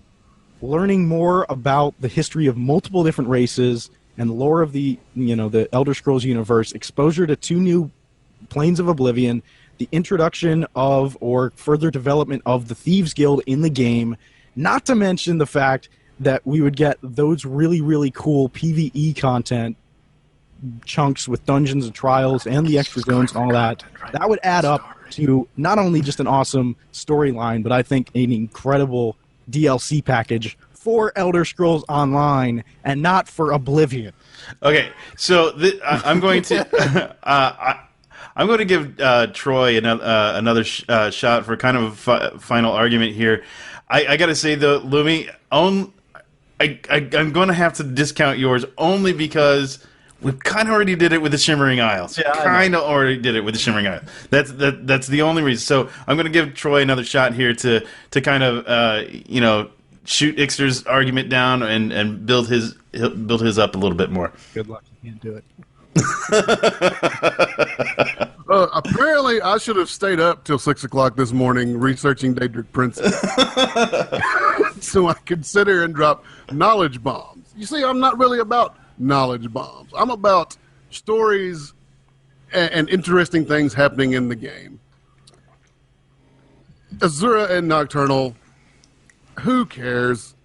learning more about the history of multiple different races and lore of the Elder Scrolls universe, exposure to 2 new planes of Oblivion, the introduction of or further development of the Thieves Guild in the game, not to mention the fact that we would get those really, really cool PvE content chunks with dungeons and trials and the extra zones and all that. That would add up to not only just an awesome storyline, but I think an incredible DLC package for Elder Scrolls Online and not for Oblivion. Okay, so I'm going to I'm going to give Troy another shot for kind of a final argument here. I got to say though, Lumi, I'm going to have to discount yours only because We kind of already did it with the Shimmering Isles. Yeah, kind of already did it with the Shimmering Isles. That's the only reason. So I'm going to give Troy another shot here to kind of shoot Ixter's argument down and build his up a little bit more. Good luck. You can't do it. Apparently, I should have stayed up till 6 o'clock this morning researching Daedric Princes, so I could sit here and drop knowledge bombs. You see, I'm not really about knowledge bombs. I'm about stories and interesting things happening in the game. Azura and Nocturnal, who cares?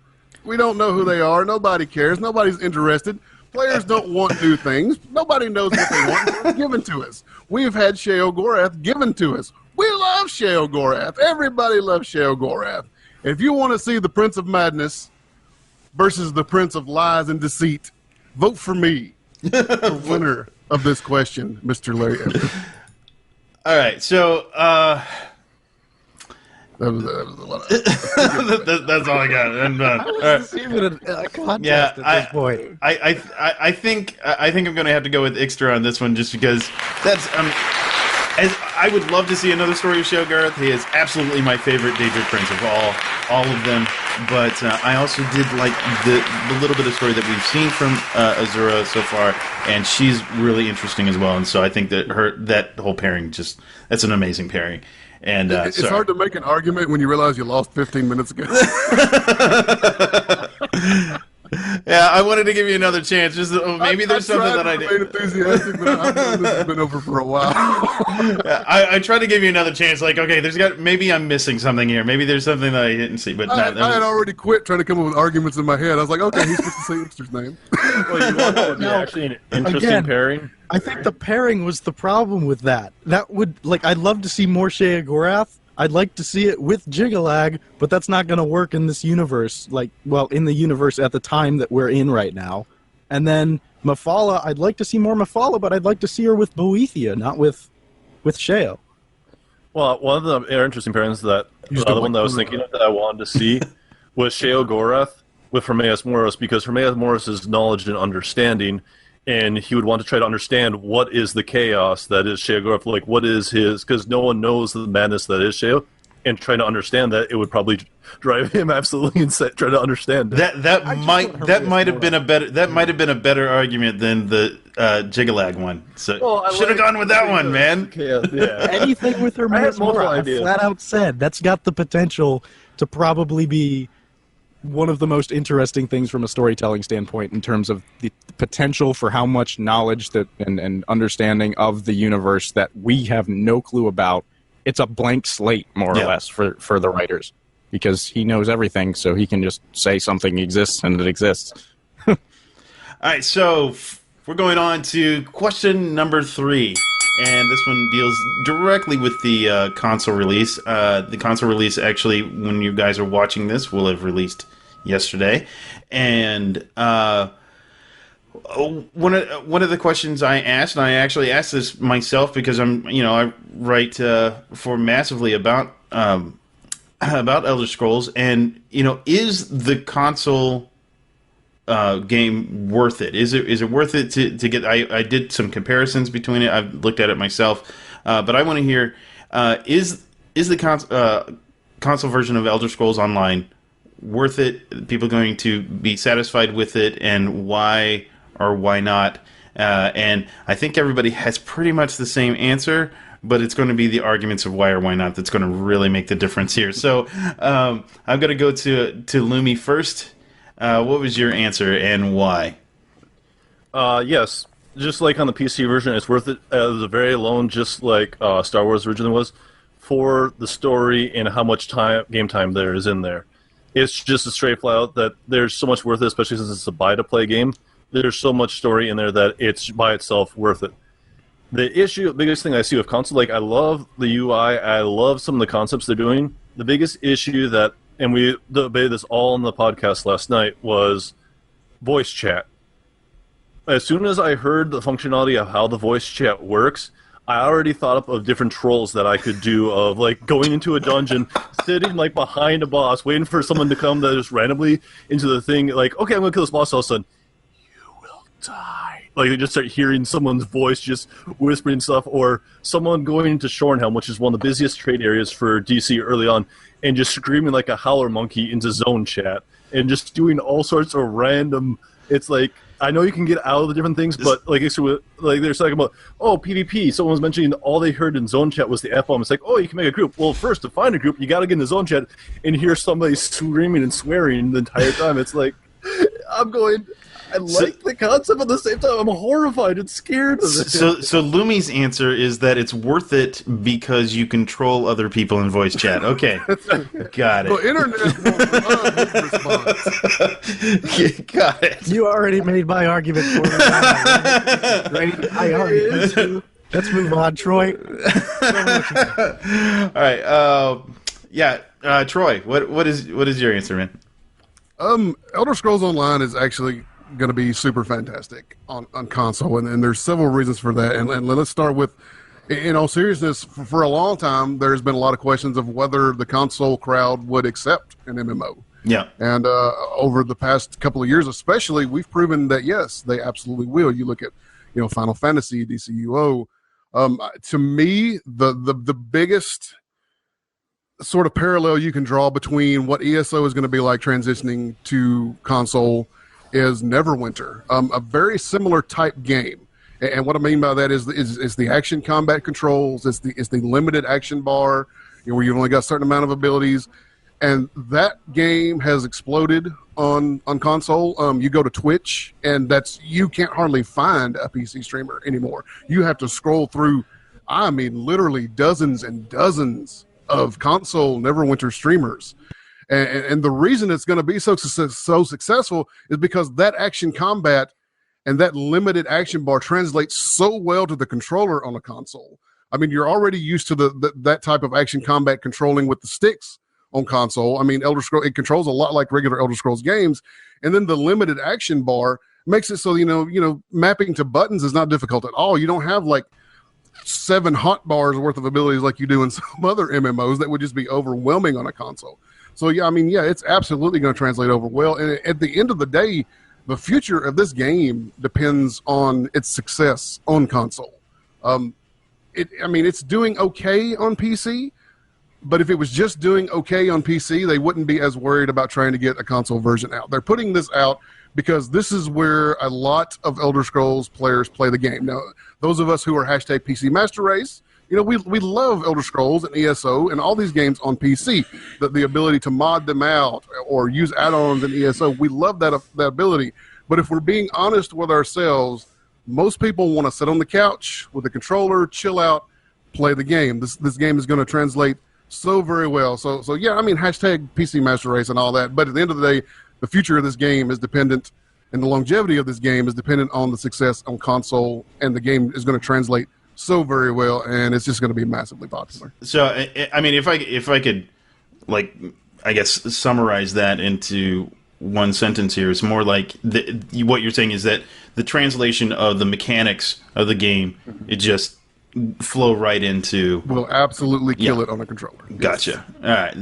We don't know who they are. Nobody cares. Nobody's interested. Players don't want new things. Nobody knows what they want. It's given to us. We've had Sheogorath given to us. We love Sheogorath. Everybody loves Sheogorath. If you want to see the Prince of Madness versus the Prince of Lies and Deceit, vote for me, the winner of this question, Mr. Larry Everett. All right, so That was that's all I got. And, This is even a contest at this point. I think I'm going to have to go with Ixter on this one, just because that's as I would love to see another story of Sheogorath. He is absolutely my favorite Daedric Prince of all of them. But I also did like the little bit of story that we've seen from Azura so far, and she's really interesting as well. And so I think that whole pairing that's an amazing pairing. And it's hard to make an argument when you realize you lost 15 minutes ago. Yeah, I wanted to give you another chance. Just maybe there's something that I did. Enthusiastic, but I know this has been over for a while. Yeah, I tried to give you another chance. Like, okay, maybe I'm missing something here. Maybe there's something that I didn't see. But I had already quit trying to come up with arguments in my head. I was like, okay, he's supposed to say Ixter's name. Well, you want to be actually an interesting pairing? I think the pairing was the problem with that. That would, I'd love to see more Sheogorath. I'd like to see it with Jigalag, but that's not going to work in this universe. In the universe at the time that we're in right now. And then Mephala, I'd like to see more Mephala, but I'd like to see her with Boethia, not with Sheo. Well, one of the interesting pairings the other one that I was thinking of that I wanted to see was Sheogorath with Hermaeus Morris, because Hermaeus Morris' knowledge and understanding, and he would want to try to understand what is the chaos that is Sheogorath, what is his, because no one knows the madness that is Sheo, and trying to understand that, it would probably drive him absolutely insane trying to understand it. That might have been a better argument than the Jigalag one. So should have gone with that one, man. Chaos, yeah. Anything with Hermaeus Morris, I flat out said that's got the potential to probably be one of the most interesting things from a storytelling standpoint in terms of the potential for how much knowledge and understanding of the universe that we have no clue about. It's a blank slate, more or less, for the writers, because he knows everything, so he can just say something exists and it exists. All right, so we're going on to question number 3. And this one deals directly with the console release. The console release, actually, when you guys are watching this, will have released yesterday. And one of the questions I asked, and I actually asked this myself because I write for Massively about Elder Scrolls, and is the console game worth it? Is it worth it to get? I did some comparisons between it. I've looked at it myself, but I want to hear: is the console version of Elder Scrolls Online worth it? People going to be satisfied with it, and why or why not? And I think everybody has pretty much the same answer, but it's going to be the arguments of why or why not that's going to really make the difference here. So I'm going to go to Lumi first. What was your answer and why? Yes, just like on the PC version, it's worth it as a very alone, just like Star Wars originally was, for the story and how much game time there is in there. It's just a straight flat out that there's so much worth it, especially since it's a buy-to-play game. There's so much story in there that it's by itself worth it. The biggest thing I see with console, I love the UI, I love some of the concepts they're doing. The biggest issue that, and we debated this all in the podcast last night, was voice chat. As soon as I heard the functionality of how the voice chat works, I already thought up of different trolls that I could do, of going into a dungeon, sitting behind a boss, waiting for someone to come that just randomly into the thing, okay, I'm gonna kill this boss all of a sudden. You will die Like they just start hearing someone's voice just whispering stuff, or someone going into Shornhelm, which is one of the busiest trade areas for DC early on, and just screaming like a howler monkey into zone chat, and just doing all sorts of random. It's like, I know you can get out of the different things, but like they're talking about, PvP. Someone was mentioning all they heard in zone chat was the F-bomb. It's like, you can make a group. Well, first, to find a group, you got to get in the zone chat and hear somebody screaming and swearing the entire time. It's like, I'm going, I like the concept, at the same time I'm horrified and scared of it. So Lumi's answer is that it's worth it because you control other people in voice chat. Okay, got it. The internet will love his response. Got it. You already made my argument for me. Great. I already did too. Let's move on, Troy. All right. Troy, what is your answer, man? Elder Scrolls Online is actually going to be super fantastic on console, and there's several reasons for that. And let's start with, in all seriousness, for a long time, there's been a lot of questions of whether the console crowd would accept an MMO. Yeah. And over the past couple of years, especially, we've proven that, yes, they absolutely will. You look at, Final Fantasy, DCUO. To me, the biggest sort of parallel you can draw between what ESO is going to be like transitioning to console is Neverwinter, a very similar type game. And what I mean by that is the action combat controls, it's the limited action bar, where you've only got a certain amount of abilities, and that game has exploded on console. You go to Twitch, and you can't hardly find a PC streamer anymore. You have to scroll through, literally dozens and dozens of console Neverwinter streamers. And the reason it's going to be so successful is because that action combat and that limited action bar translates so well to the controller on a console. You're already used to that type of action combat controlling with the sticks on console. Elder Scrolls, it controls a lot like regular Elder Scrolls games, and then the limited action bar makes it so mapping to buttons is not difficult at all. You don't have like 7 hotbars worth of abilities like you do in some other MMOs that would just be overwhelming on a console. So, it's absolutely going to translate over well. And at the end of the day, the future of this game depends on its success on console. It's doing okay on PC, but if it was just doing okay on PC, they wouldn't be as worried about trying to get a console version out. They're putting this out because this is where a lot of Elder Scrolls players play the game. Now, those of us who are hashtag PC Master Race, we love Elder Scrolls and ESO and all these games on PC. The ability to mod them out or use add-ons in ESO, we love that ability. But if we're being honest with ourselves, most people want to sit on the couch with a controller, chill out, play the game. This game is going to translate so very well. So hashtag PC Master Race and all that. But at the end of the day, the future of this game is dependent, and the longevity of this game is dependent on the success on console, and the game is going to translate so very well, and it's just going to be massively popular. So, if I could, summarize that into one sentence here, it's more like what you're saying is that the translation of the mechanics of the game, it just flow right into. Will absolutely kill it on a controller. Gotcha. Yes. All right,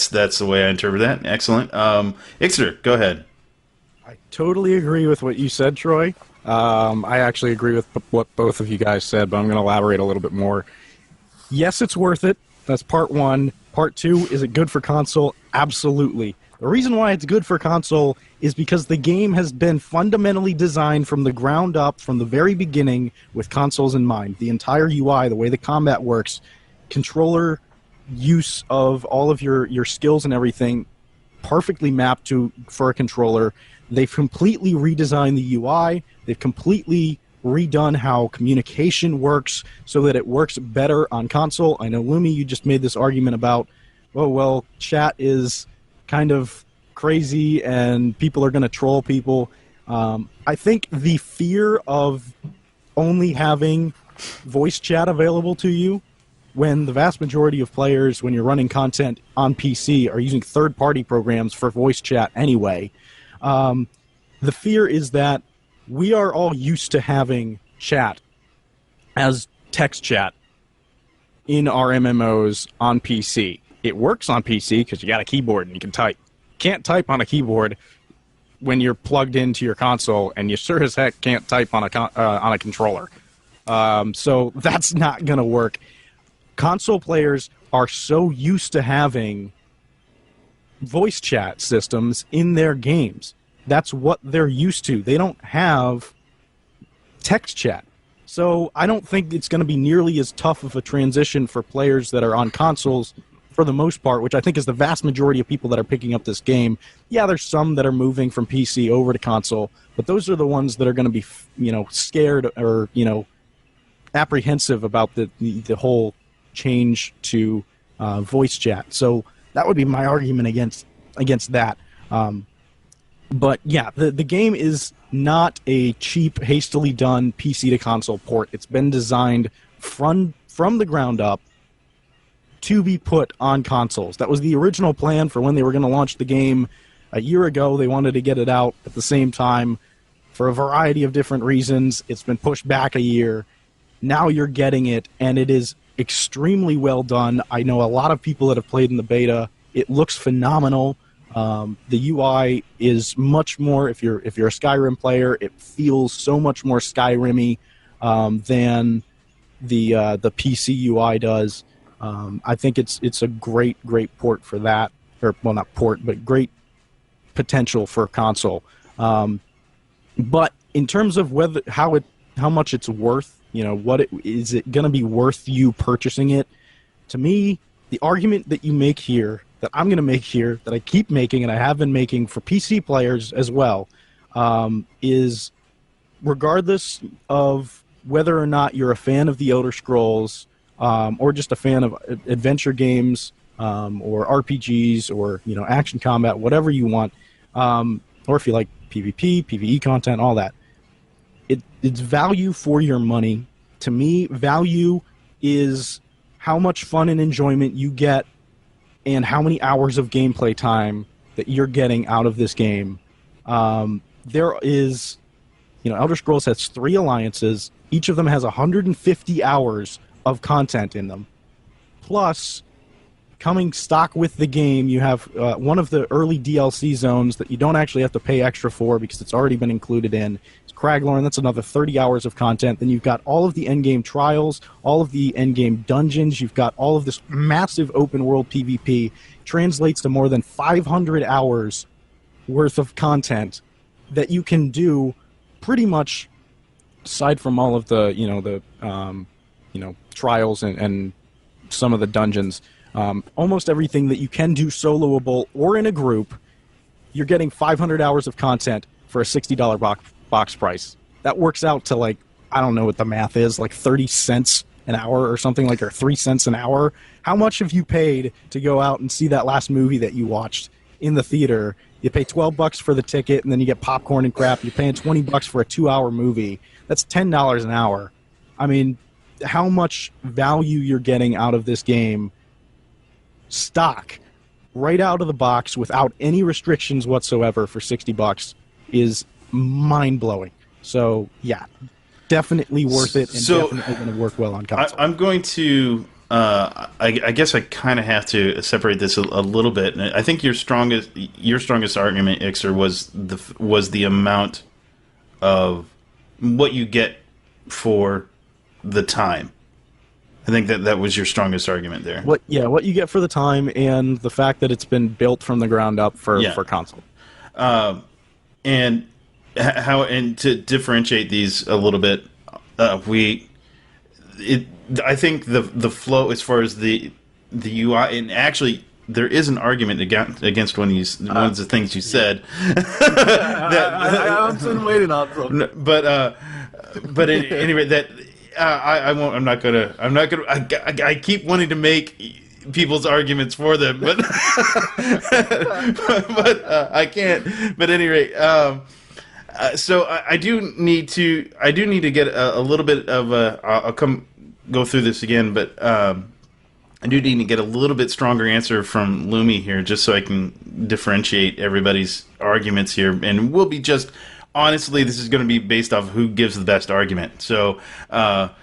that's the way I interpret that. Excellent. Ixter, go ahead. I totally agree with what you said, Troy. I actually agree with what both of you guys said, but I'm going to elaborate a little bit more. Yes, it's worth it. That's part one. Part two, is it good for console? Absolutely. The reason why it's good for console is because the game has been fundamentally designed from the ground up, from the very beginning, with consoles in mind. The entire UI, the way the combat works, controller use of all of your skills and everything, perfectly mapped for a controller. They've completely redesigned the UI. They've completely redone how communication works so that it works better on console. I know, Lumi, you just made this argument about, chat is kind of crazy and people are going to troll people. I think the fear of only having voice chat available to you when the vast majority of players, when you're running content on PC, are using third-party programs for voice chat anyway. The fear is that we are all used to having chat as text chat in our MMOs on PC. It works on PC because you got a keyboard and you can type. Can't type on a keyboard when you're plugged into your console, and you sure as heck can't type on a controller. So that's not going to work. Console players are so used to having voice chat systems in their games. That's what they're used to. They don't have text chat. So I don't think it's going to be nearly as tough of a transition for players that are on consoles for the most part, which I think is the vast majority of people that are picking up this game. Yeah, there's some that are moving from PC over to console, but those are the ones that are going to be, scared or, apprehensive about the whole change to voice chat. So that would be my argument against that. But yeah, the game is not a cheap, hastily done PC to console port. It's been designed from the ground up to be put on consoles. That was the original plan for when they were going to launch the game a year ago. They wanted to get it out at the same time for a variety of different reasons. It's been pushed back a year. Now you're getting it, and it is extremely well done. I know a lot of people that have played in the beta. It looks phenomenal. The UI is much more, if you're a Skyrim player, it feels so much more Skyrim-y than the PC UI does. I think it's a great port for that, or well, not port, but great potential for console. But in terms of how much it's worth, is it going to be worth you purchasing it? To me, the argument that you make here, that I'm going to make here, that I keep making and I have been making for PC players as well, is regardless of whether or not you're a fan of the Elder Scrolls, or just a fan of adventure games, or RPGs, or action combat, whatever you want, or if you like PvP, PvE content, all that. It's value for your money. To me, value is how much fun and enjoyment you get, and how many hours of gameplay time that you're getting out of this game. There is, Elder Scrolls has 3 alliances. Each of them has 150 hours of content in them. Plus, coming stock with the game, you have one of the early DLC zones that you don't actually have to pay extra for because it's already been included in. It's Craglorn, that's another 30 hours of content. Then you've got all of the endgame trials, all of the endgame dungeons, you've got all of this massive open world PvP. Translates to more than 500 hours worth of content that you can do pretty much, aside from all of the, trials and some of the dungeons, almost everything that you can do soloable or in a group, you're getting 500 hours of content for a $60 box price. That works out to, I don't know what the math is, 30 cents an hour or something, or 3 cents an hour. How much have you paid to go out and see that last movie that you watched in the theater? You pay $12 for the ticket, and then you get popcorn and crap. You're paying $20 for a 2-hour movie. That's $10 an hour. I mean, how much value you're getting out of this game, stock, right out of the box, without any restrictions whatsoever, for $60 is mind-blowing. So, yeah, definitely worth it, and definitely going to work well on console. I'm going to... I guess I kind of have to separate this a little bit. I think your strongest argument, Ixer, was the amount of what you get for the time. I think that was your strongest argument there. What you get for the time, and the fact that it's been built from the ground up for console. And to differentiate these a little bit, I think the flow as far as the UI, and actually there is an argument against one of the things you said. I've been waiting on something. But anyway, that I won't. I'm not gonna. I keep wanting to make people's arguments for them, but I can't. But anyway, so I do need to get a little bit of I'll go through this again, but I do need to get a little bit stronger answer from Lumi here, just so I can differentiate everybody's arguments here, and we'll be just honestly, this is going to be based off who gives the best argument. So Lumi,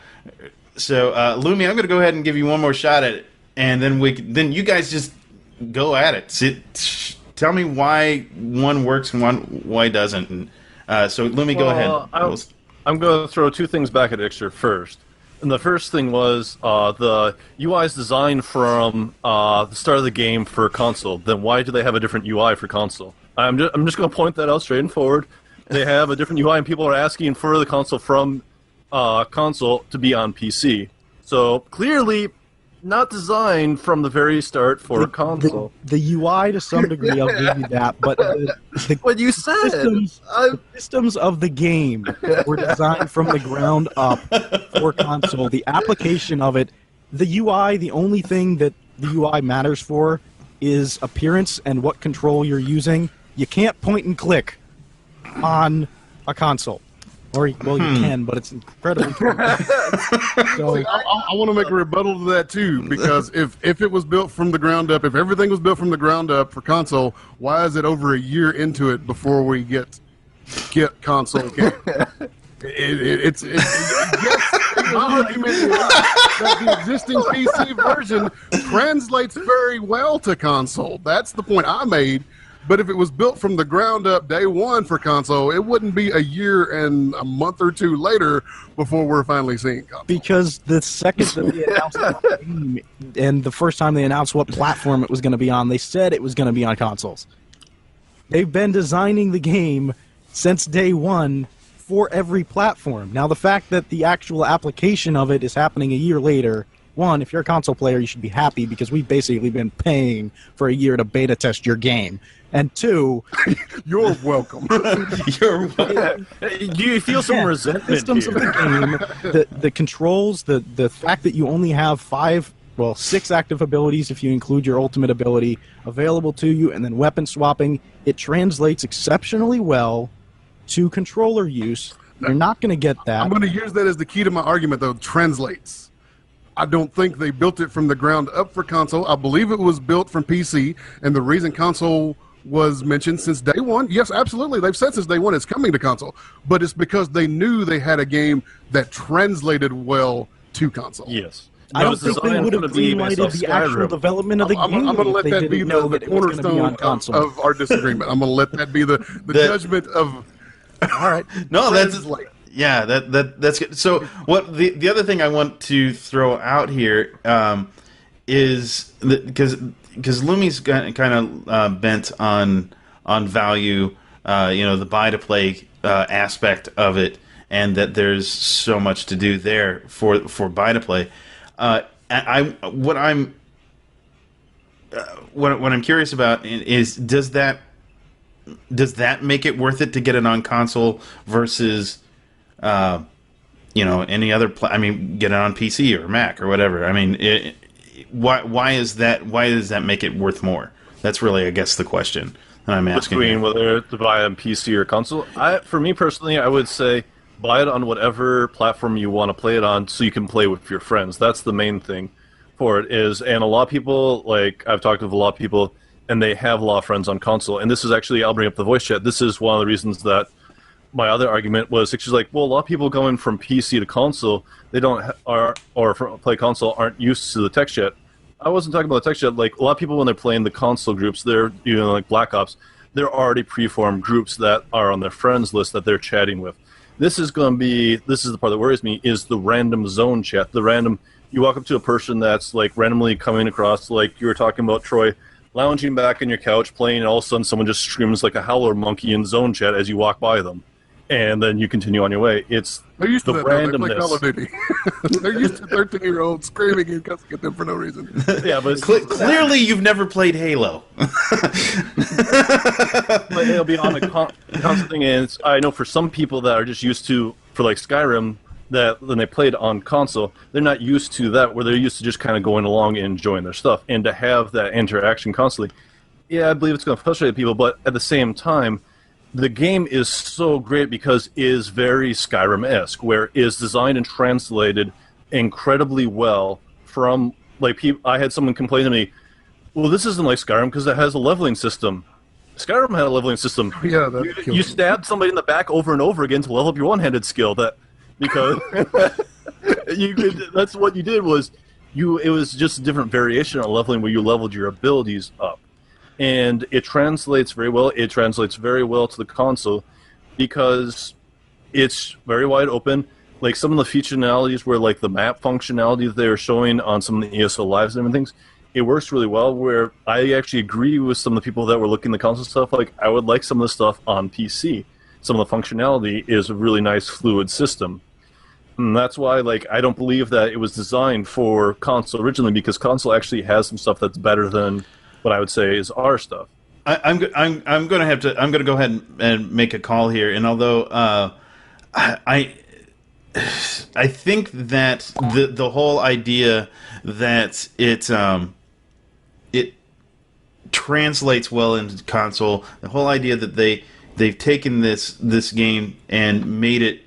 I'm going to go ahead and give you one more shot at it, and then you guys just go at it. tell me why one works and why doesn't. And, so let me go ahead. I'm going to throw two things back at Ixter first. And the first thing was the UI is designed from the start of the game for console. Then why do they have a different UI for console? I'm just going to point that out straight and forward. They have a different UI, and people are asking for the console from console to be on PC. So clearly, not designed from the very start for console. The UI, to some degree, I'll give you that, but what you said, the systems of the game were designed from the ground up for console. The application of it, the UI, the only thing that the UI matters for is appearance and what control you're using. You can't point and click on a console. Or, well, you can, but it's incredibly difficult. So, I want to make a rebuttal to that, too, because if it was built from the ground up, if everything was built from the ground up for console, why is it over a year into it before we get console game? It's my argument is that the existing PC version translates very well to console. That's the point I made. But if it was built from the ground up day one for console, it wouldn't be a year and a month or two later before we're finally seeing console. Because the second that they announced the game, and the first time they announced what platform it was going to be on, they said it was going to be on consoles. They've been designing the game since day one for every platform. Now, the fact that the actual application of it is happening a year later, one, if you're a console player, you should be happy because we've basically been paying for a year to beta test your game. And two, you're welcome. You're welcome. Do you feel some resentment systems here? of the game, the controls, the fact that you only have 6 active abilities if you include your ultimate ability available to you, and then weapon swapping, it translates exceptionally well to controller use. You're not going to get that. I'm going to use that as the key to my argument, though. Translates. I don't think they built it from the ground up for console. I believe it was built from PC, and the reason console was mentioned since day one. Yes, absolutely. They've said since day one it's coming to console. But it's because they knew they had a game that translated well to console. Yes. I don't think they would have greenlighted the actual development of the game. I'm going to let if they that be didn't know that the it was gonna be cornerstone on console. of our disagreement. I'm going to let that be the judgment of... All right. No, that's... Yeah, that's good. So what the other thing I want to throw out here is because Lumi's kind of bent on value, the buy to play aspect of it, and that there's so much to do there for buy to play. What I'm curious about is does that make it worth it to get it on console versus any other get it on PC or Mac or whatever. I mean, why does that make it worth more? That's really, I guess, the question that I'm asking. Between whether to buy it on PC or console, for me personally, I would say buy it on whatever platform you want to play it on, so you can play with your friends. That's the main thing for it is, and a lot of people, like I've talked with a lot of people, and they have a lot of friends on console. And this is actually, I'll bring up the voice chat. This is one of the reasons that my other argument was actually like, well, a lot of people going from PC to console, they don't play console aren't used to the text chat. I wasn't talking about the text chat. Like a lot of people when they're playing the console groups, they're like Black Ops, they're already preformed groups that are on their friends list that they're chatting with. This is the part that worries me is the random zone chat. You walk up to a person that's like randomly coming across, like you were talking about, Troy, lounging back on your couch playing, and all of a sudden someone just screams like a howler monkey in zone chat as you walk by them. And then you continue on your way. It's They're used to the that, randomness. they play Call of Duty. They're used to 13-year-olds screaming and cussing at them for no reason. Yeah, but clearly you've never played Halo. But it'll be on the console thing, and I know for some people that are just used to, for like Skyrim, that when they played on console, they're not used to that, where they're used to just kind of going along and enjoying their stuff. And to have that interaction constantly, yeah, I believe it's going to frustrate people, but at the same time, the game is so great because it is very Skyrim-esque, where it is designed and translated incredibly well from, like, I had someone complain to me, well, this isn't like Skyrim because it has a leveling system. Skyrim had a leveling system. Yeah, that you stabbed somebody in the back over and over again to level up your one-handed skill. Because that's what you did was it was just a different variation on leveling where you leveled your abilities up. and it translates very well. It translates very well to the console because it's very wide open. Like some of the functionalities where like the map functionality that they're showing on some of the ESO lives and things, it works really well. Where I actually agree with some of the people that were looking at the console stuff. Like I would like some of the stuff on PC. Some of the functionality is a really nice fluid system. And that's why like I don't believe that it was designed for console originally, because console actually has some stuff that's better than what I would say is our stuff. I'm going to go ahead and make a call here, and although I think that the whole idea that it translates well into console, the whole idea that they've taken this game and made it.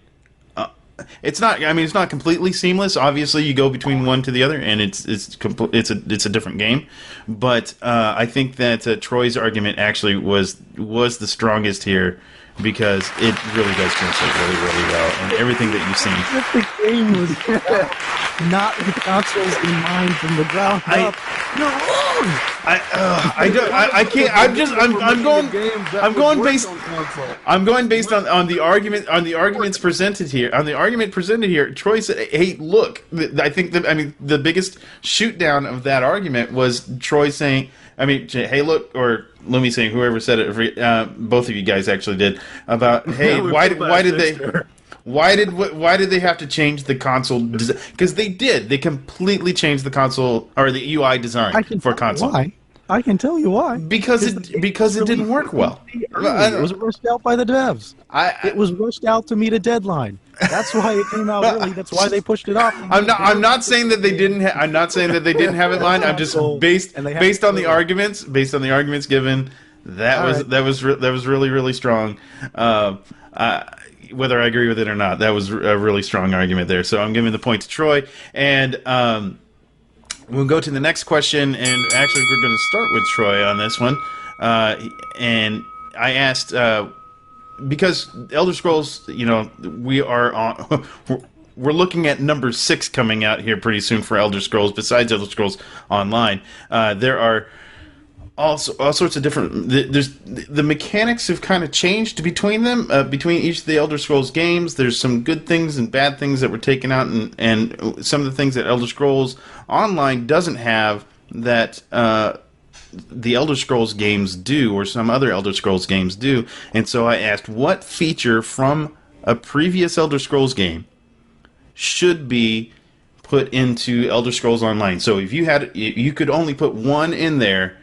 It's not completely seamless. Obviously, you go between one to the other, and it's a different game. But I think that Troy's argument actually was the strongest here, because it really does translate really, really well, and everything that you've seen. If the game was not with consoles in mind from the ground up, you're wrong. I can't. I'm going based on the arguments presented here. On the argument presented here, Troy said, "Hey, look." I think the biggest shoot down of that argument was Troy saying, "Hey, look," or Lumi saying, whoever said it, both of you guys actually did, about, "Hey, why did they have to change the console design?" Because they did. They completely changed the console, or the UI design for console. Why? I can tell you why. Because it didn't work well. It was rushed out by the devs. It was rushed out to meet a deadline. That's why it came out early. That's why they pushed it off. I'm not saying that they didn't. I'm not saying that they didn't have it in mind. I'm just based on the arguments given. That was really, really strong. Whether I agree with it or not, that was a really strong argument there. So I'm giving the point to Troy, and we'll go to the next question. And actually, we're going to start with Troy on this one. And I asked, because Elder Scrolls, we're looking at number 6 coming out here pretty soon for Elder Scrolls. Besides Elder Scrolls Online, there are all sorts of different. The mechanics have kind of changed between them, between each of the Elder Scrolls games. There's some good things and bad things that were taken out, and some of the things that Elder Scrolls Online doesn't have that the Elder Scrolls games do, or some other Elder Scrolls games do. And so I asked, what feature from a previous Elder Scrolls game should be put into Elder Scrolls Online? So if you could only put one in there,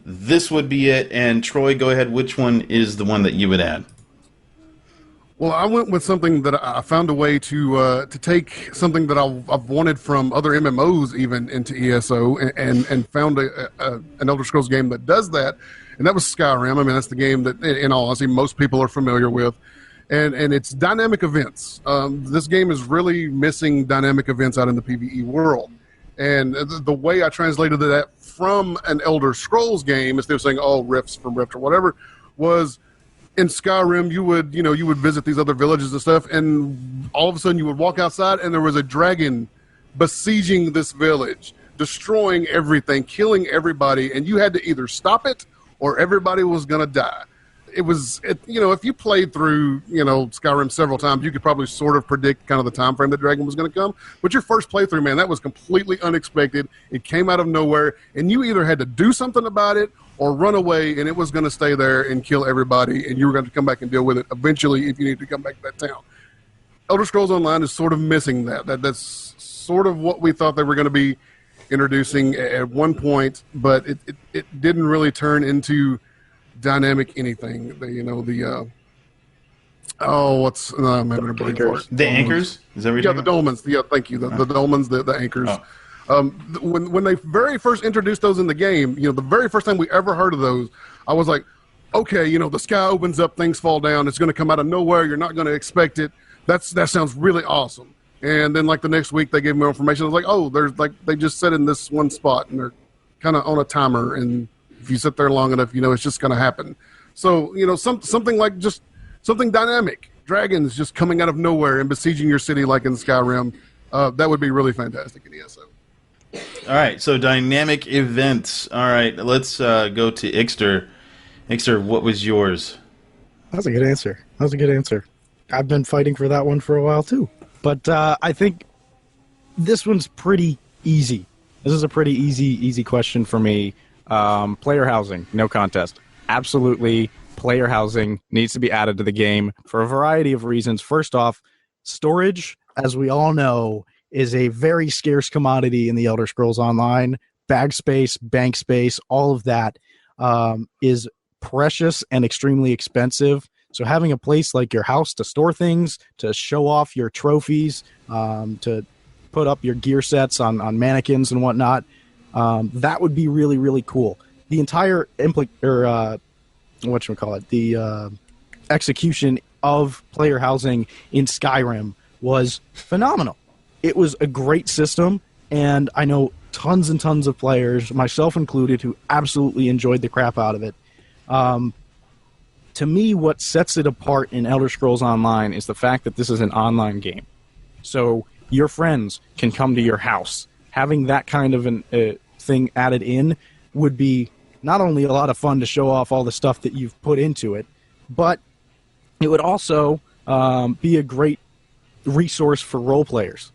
this would be it. And Troy, go ahead. Which one is the one that you would add? Well, I went with something that I found a way to take something that I've wanted from other MMOs even into ESO, and found an Elder Scrolls game that does that, and that was Skyrim. That's the game that, in all honesty, most people are familiar with, and it's dynamic events. This game is really missing dynamic events out in the PvE world, and the way I translated that from an Elder Scrolls game, instead of saying, rifts from Rift or whatever, was in Skyrim, you would visit these other villages and stuff, and all of a sudden you would walk outside and there was a dragon besieging this village, destroying everything, killing everybody, and you had to either stop it or everybody was going to die. If you played through, Skyrim several times, you could probably sort of predict kind of the time frame the dragon was going to come. But your first playthrough, man, that was completely unexpected. It came out of nowhere, and you either had to do something about it or run away, and it was going to stay there and kill everybody, and you were going to come back and deal with it eventually if you need to come back to that town. Elder Scrolls Online is sort of missing that. That's sort of what we thought they were going to be introducing at one point, but it didn't really turn into dynamic anything. The anchors? Is that what the dolmens. Yeah, thank you. The dolmens, the anchors. Oh. When they very first introduced those in the game, the very first time we ever heard of those, I was like, okay, the sky opens up, things fall down, it's going to come out of nowhere, you're not going to expect it. That sounds really awesome. And then the next week they gave me more information. I was like, they just sit in this one spot and they're kind of on a timer, and if you sit there long enough, it's just going to happen. So, something like just something dynamic. Dragons just coming out of nowhere and besieging your city like in Skyrim. That would be really fantastic in ESO. All right, so dynamic events. All right, let's go to Ixter. Ixter, what was yours? That's a good answer. I've been fighting for that one for a while too. But I think this one's pretty easy. This is a pretty easy question for me. Player housing, no contest. Absolutely, player housing needs to be added to the game for a variety of reasons. First off, storage, as we all know, is a very scarce commodity in the Elder Scrolls Online. Bag space, bank space, all of that is precious and extremely expensive. So having a place like your house to store things, to show off your trophies, to put up your gear sets on mannequins and whatnot, that would be really, really cool. The entire execution of player housing in Skyrim was phenomenal. It was a great system, and I know tons and tons of players, myself included, who absolutely enjoyed the crap out of it. To me, what sets it apart in Elder Scrolls Online is the fact that this is an online game. So your friends can come to your house. Having that kind of thing added in would be not only a lot of fun to show off all the stuff that you've put into it, but it would also be a great resource for role players.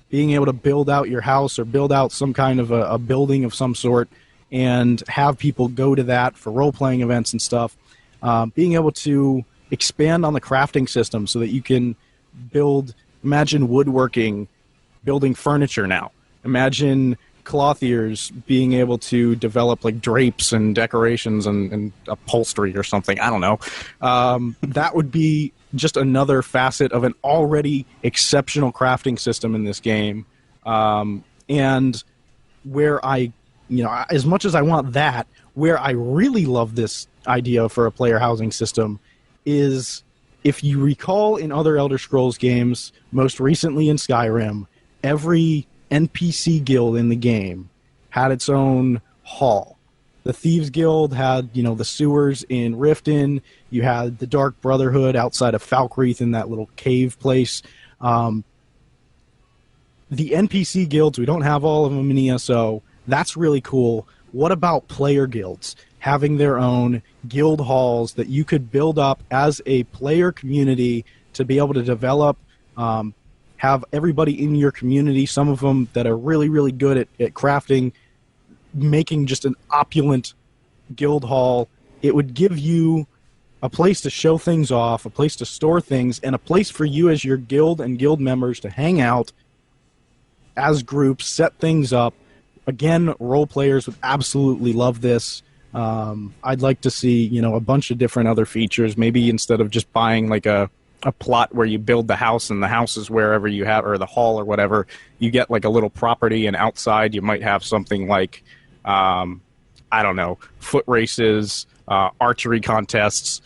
Being able to build out your house or build out some kind of a building of some sort and have people go to that for role-playing events and stuff. Being able to expand on the crafting system so that you can imagine woodworking, building furniture now. Imagine clothiers being able to develop like drapes and decorations and upholstery or something. I don't know. That would be just another facet of an already exceptional crafting system in this game. And where as much as I want that, where I really love this idea for a player housing system is, if you recall in other Elder Scrolls games, most recently in Skyrim, every NPC guild in the game had its own hall. The Thieves Guild had, the sewers in Riften. You had the Dark Brotherhood outside of Falkreath in that little cave place. The NPC guilds, we don't have all of them in ESO. That's really cool. What about player guilds? Having their own guild halls that you could build up as a player community to be able to develop, have everybody in your community, some of them that are really, really good at crafting, making just an opulent guild hall. It would give you a place to show things off, a place to store things, and a place for you as your guild and guild members to hang out as groups, set things up. Again, role players would absolutely love this. I'd like to see, a bunch of different other features. Maybe instead of just buying like a plot where you build the house and the house is wherever you have, or the hall or whatever, you get like a little property, and outside you might have something like, foot races, archery contests.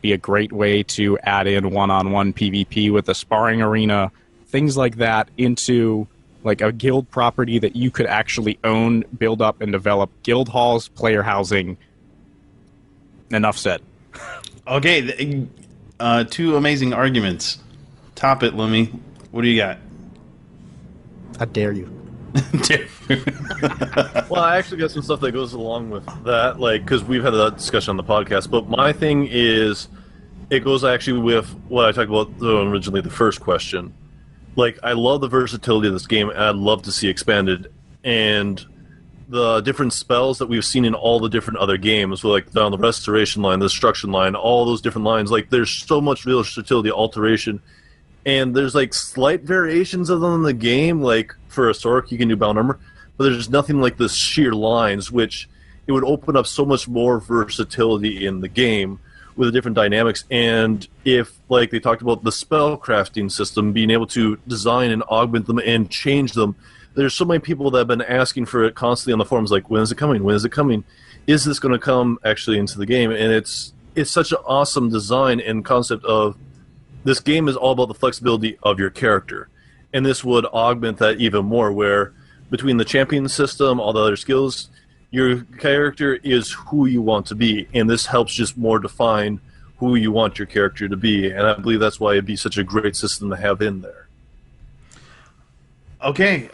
Be a great way to add in one-on-one PvP with a sparring arena, things like that into like a guild property that you could actually own, build up, and develop. Guild halls, player housing. Enough said. Okay, two amazing arguments. Top it, Lummy. What do you got? I dare you. Well, I actually got some stuff that goes along with that, because we've had that discussion on the podcast. But my thing is, it goes actually with what I talked about originally, the first question. I love the versatility of this game, and I'd love to see expanded. And the different spells that we've seen in all the different other games, down the restoration line, the destruction line, all those different lines, there's so much versatility, alteration. And there's slight variations of them in the game, for a Sork you can do bound armor, but there's nothing like the sheer lines, which it would open up so much more versatility in the game with the different dynamics. And if, they talked about the spell crafting system, being able to design and augment them and change them, there's so many people that have been asking for it constantly on the forums, when is it coming? When is it coming? Is this going to come actually into the game? And it's such an awesome design and concept of, this game is all about the flexibility of your character. And this would augment that even more, where between the champion system, all the other skills, your character is who you want to be. And this helps just more define who you want your character to be. And I believe that's why it'd be such a great system to have in there. Okay.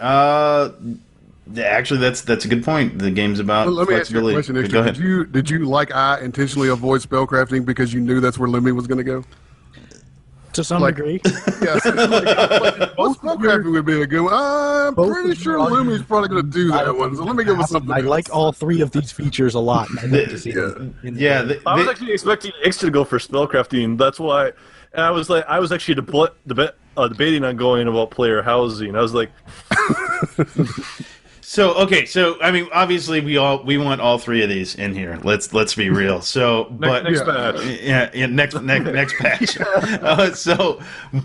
Actually, that's a good point. The game's about Let me ask you a flexibility. question, But go Extra. ahead. Did you, like I, intentionally avoid spellcrafting because you knew that's where Lumi was going to go? To some Like- degree. Yes. Most spellcrafting would be a good one. I'm Both pretty of sure you are- Lumi's probably going to do that one. So let me give us something I else. like all three of these features a lot. And I'd like to see them in the game. I was actually expecting Extra to go for spellcrafting. That's why. And I was actually debating on going about player housing. I was like, So I mean, obviously we want all three of these in here. Let's be real. So, but next batch. yeah, next batch.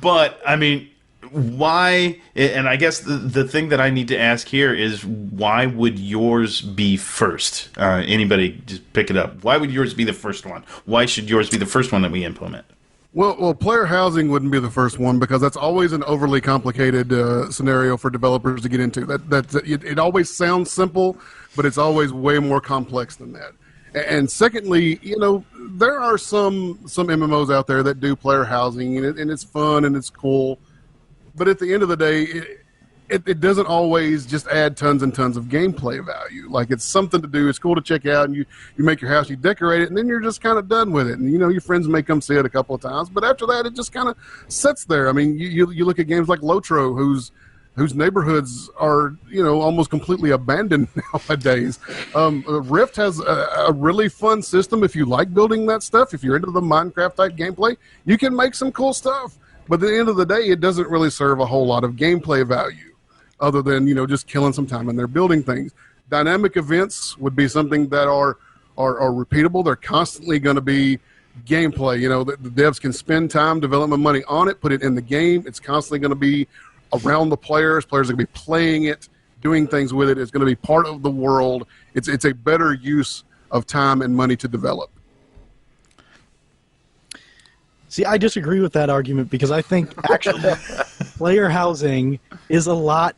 But I mean, why? And I guess the thing that I need to ask here is, why would yours be first? Anybody, just pick it up. Why would yours be the first one? Why should yours be the first one that we implement? Well, player housing wouldn't be the first one because that's always an overly complicated scenario for developers to get into. It always sounds simple, but it's always way more complex than that. And secondly, there are some MMOs out there that do player housing, and it's fun and it's cool. But at the end of the day, it doesn't always just add tons and tons of gameplay value. Like, it's something to do. It's cool to check out, and you make your house, you decorate it, and then you're just kind of done with it. And, your friends may come see it a couple of times, but after that, it just kind of sits there. I mean, you look at games like Lotro, whose neighborhoods are, almost completely abandoned nowadays. Rift has a really fun system if you like building that stuff. If you're into the Minecraft-type gameplay, you can make some cool stuff. But at the end of the day, it doesn't really serve a whole lot of gameplay value, other than, just killing some time in there building things. Dynamic events would be something that are repeatable. They're constantly going to be gameplay. The devs can spend time, development money on it, put it in the game. It's constantly going to be around the players. Players are going to be playing it, doing things with it. It's going to be part of the world. It's a better use of time and money to develop. See, I disagree with that argument because I think actually player housing is a lot.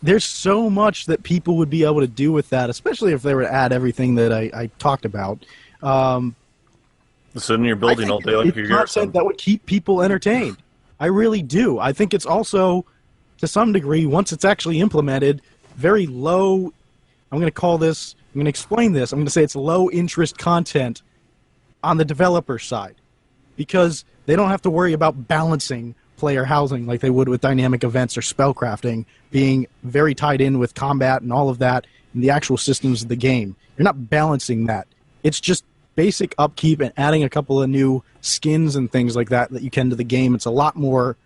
There's so much that people would be able to do with that, especially if they were to add everything that I talked about. Sitting in your building all day like you're content that would keep people entertained. I really do. I think it's also, to some degree, once it's actually implemented, very low. I'm going to explain this. I'm going to say it's low interest content on the developer side, because they don't have to worry about balancing player housing like they would with dynamic events or spellcrafting, being very tied in with combat and all of that and the actual systems of the game. You're not balancing that. It's just basic upkeep and adding a couple of new skins and things like that you can to the game. It's a lot more,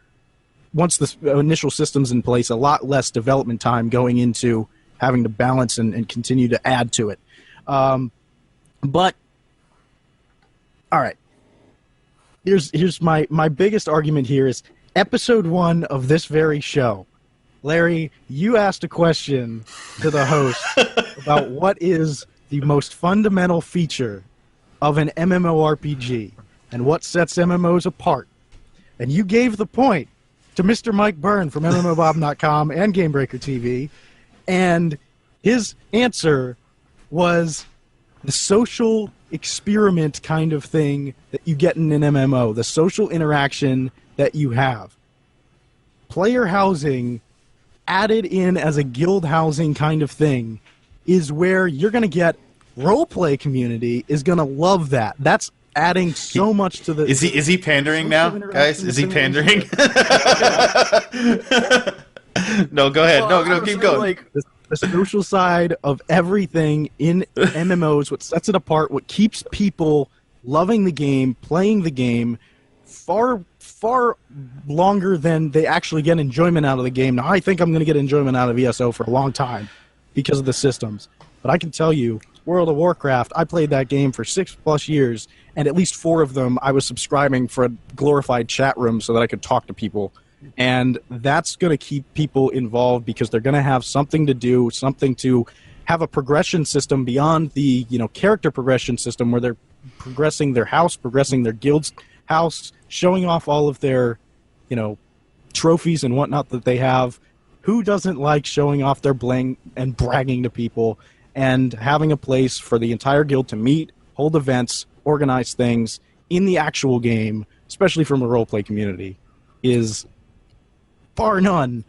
once the initial system's in place, a lot less development time going into having to balance and continue to add to it. But, all right. Here's my biggest argument here is episode 1 of this very show. Larry, you asked a question to the host about what is the most fundamental feature of an MMORPG and what sets MMOs apart. And you gave the point to Mr. Mike Byrne from MMOBob.com and GameBreaker TV, and his answer was the social experiment kind of thing that you get in an MMO, the social interaction that you have. Player housing added in as a guild housing kind of thing is where you're going to get roleplay community is going to love that. That's adding so much to the... Is he pandering now, guys? Is he pandering? No, go ahead. No, keep going. The social side of everything in MMOs, what sets it apart, what keeps people loving the game, playing the game, far longer than they actually get enjoyment out of the game. Now, I think I'm going to get enjoyment out of ESO for a long time because of the systems. But I can tell you, World of Warcraft, I played that game for 6+ years, and at least 4 of them I was subscribing for a glorified chat room so that I could talk to people. And that's going to keep people involved because they're going to have something to do, something to have a progression system beyond the character progression system where they're progressing their house, progressing their guild's house, showing off all of their trophies and whatnot that they have. Who doesn't like showing off their bling and bragging to people and having a place for the entire guild to meet, hold events, organize things in the actual game, especially from a roleplay community, is bar none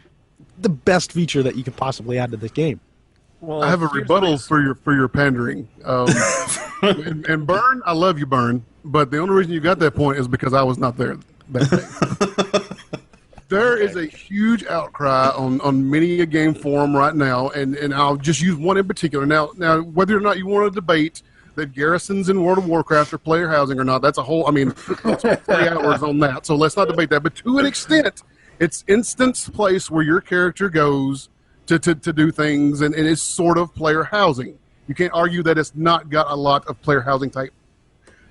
the best feature that you could possibly add to this game. Well, I have a rebuttal for your pandering. And Burn, I love you, Burn, but the only reason you got that point is because I was not there that day. There is a huge outcry on many a game forum right now, and I'll just use one in particular. Now, whether or not you want to debate that garrisons in World of Warcraft are player housing or not, that's a whole, it's 3 hours on that, so let's not debate that. But to an extent, it's instance place where your character goes to do things, and it's sort of player housing. You can't argue that it's not got a lot of player housing type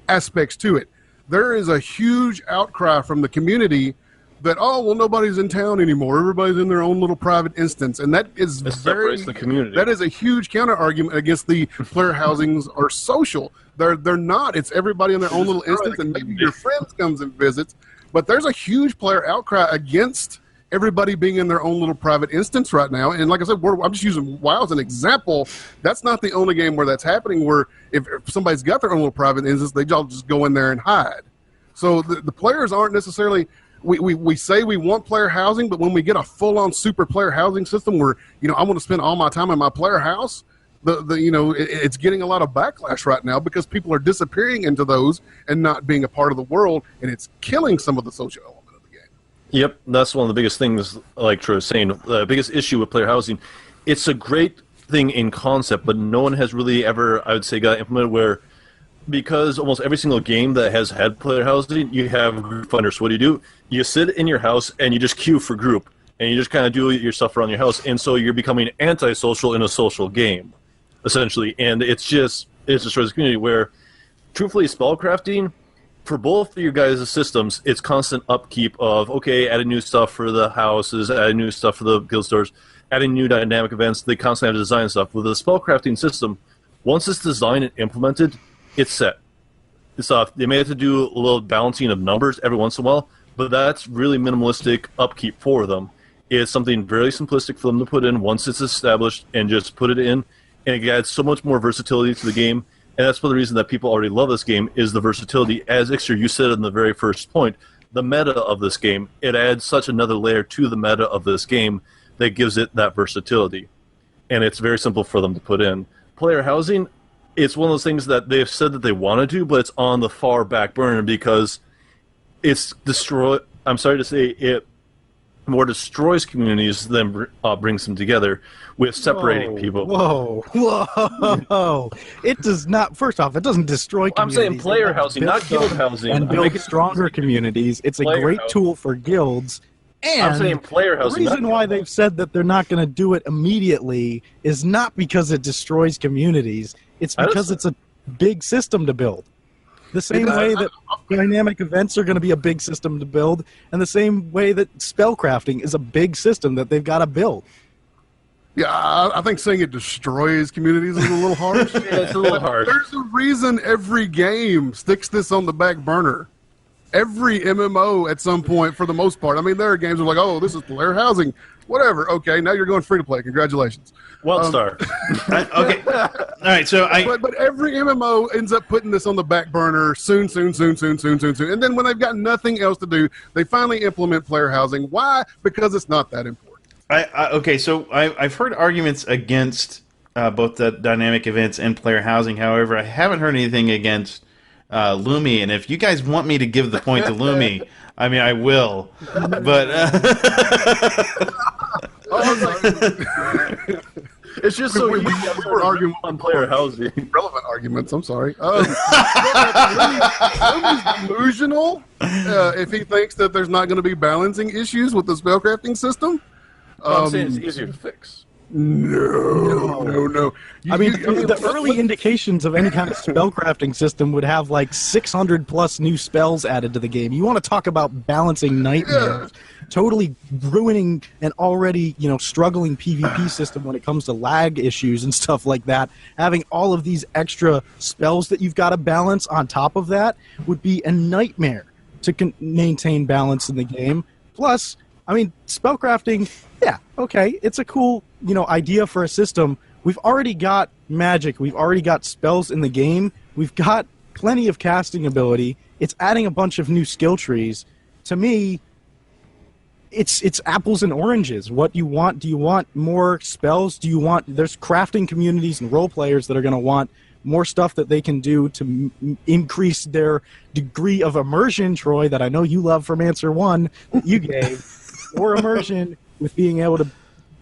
aspects to it. There is a huge outcry from the community that, nobody's in town anymore. Everybody's in their own little private instance, and that is separates the community. That is a huge counter argument against the player housings are social. They're not. It's everybody in their own little instance, and maybe your friends comes and visits. But there's a huge player outcry against everybody being in their own little private instance right now. And like I said, I'm just using WoW as an example. That's not the only game where that's happening, where if somebody's got their own little private instance, they all just go in there and hide. So the players aren't necessarily... We say we want player housing, but when we get a full-on super player housing system where, I want to spend all my time in my player house, it's getting a lot of backlash right now because people are disappearing into those and not being a part of the world, and it's killing some of the social element of the game. Yep, that's one of the biggest things, like Troy was saying, the biggest issue with player housing. It's a great thing in concept, but no one has really ever, I would say, got implemented where, because almost every single game that has had player housing, you have group funders. So what do? You sit in your house and you just queue for group, and you just kind of do your stuff around your house, and so you're becoming antisocial in a social game, essentially. And it destroys the community. Where, truthfully, spellcrafting, for both of your guys' systems, it's constant upkeep of, adding new stuff for the houses, adding new stuff for the guild stores, adding new dynamic events. They constantly have to design stuff. With the spellcrafting system, once it's designed and implemented, it's set. They may have to do a little balancing of numbers every once in a while, but that's really minimalistic upkeep for them. It's something very simplistic for them to put in once it's established and just put it in, and it adds so much more versatility to the game. And that's one of the reasons that people already love this game is the versatility. As Ixter, you said in the very first point, the meta of this game, it adds such another layer to the meta of this game that gives it that versatility. And it's very simple for them to put in. Player housing, it's one of those things that they've said that they want to do, but it's on the far back burner because it's I'm sorry to say, it more destroys communities than brings them together with separating people. Whoa. It does not, first off, it doesn't destroy communities. I'm saying player housing, not guild housing. And build stronger communities. It's a great tool for guilds. And I'm saying player housing. The reason why they've said that they're not going to do it immediately is not because it destroys communities. It's because it's a big system to build. The same way that dynamic events are going to be a big system to build, and the same way that spellcrafting is a big system that they've got to build. Yeah, I think saying it destroys communities is a little harsh. Yeah, it's a little harsh. There's a reason every game sticks this on the back burner. Every MMO at some point, for the most part. I mean, there are games that are like, this is player housing. Whatever. Okay, now you're going free to play. Congratulations. One star. Okay. All right, so But every MMO ends up putting this on the back burner soon. And then when they've got nothing else to do, they finally implement player housing. Why? Because it's not that important. I've heard arguments against both the dynamic events and player housing. However, I haven't heard anything against Lumi, and if you guys want me to give the point to Lumi, I mean, I will. But it's just so you we're arguing on player housing. Relevant arguments. I'm sorry. Lumi's delusional if he thinks that there's not going to be balancing issues with the spellcrafting system. I'm saying it's easier to fix. No. The early indications of any kind of spellcrafting system would have like 600 plus new spells added to the game. You want to talk about balancing nightmares, totally ruining an already, struggling PvP system when it comes to lag issues and stuff like that. Having all of these extra spells that you've got to balance on top of that would be a nightmare to maintain balance in the game. Plus, spellcrafting, it's a cool, idea for a system. We've already got magic. We've already got spells in the game. We've got plenty of casting ability. It's adding a bunch of new skill trees. To me, it's apples and oranges. What do you want? Do you want more spells? There's crafting communities and role players that are going to want more stuff that they can do to increase their degree of immersion, Troy, that I know you love from answer 1 that you gave, or immersion with being able to,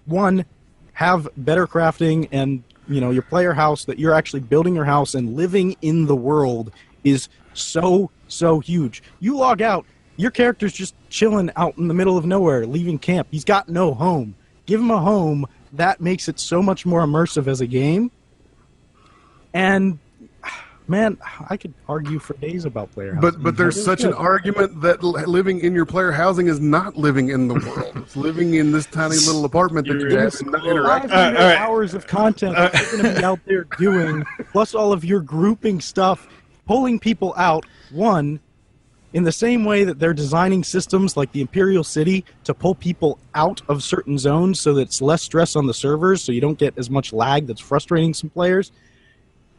one, have better crafting, and your player house, that you're actually building your house and living in the world is so huge. You log out, your character's just chilling out in the middle of nowhere, leaving camp. He's got no home. Give him a home. That makes it so much more immersive as a game. And, man, I could argue for days about player housing. But there's such an argument that living in your player housing is not living in the world. It's living in this tiny little apartment that you have and not interacting. 500 hours of content that you're going to be out there doing, plus all of your grouping stuff, pulling people out, one, in the same way that they're designing systems like the Imperial City to pull people out of certain zones so that it's less stress on the servers, so you don't get as much lag that's frustrating some players.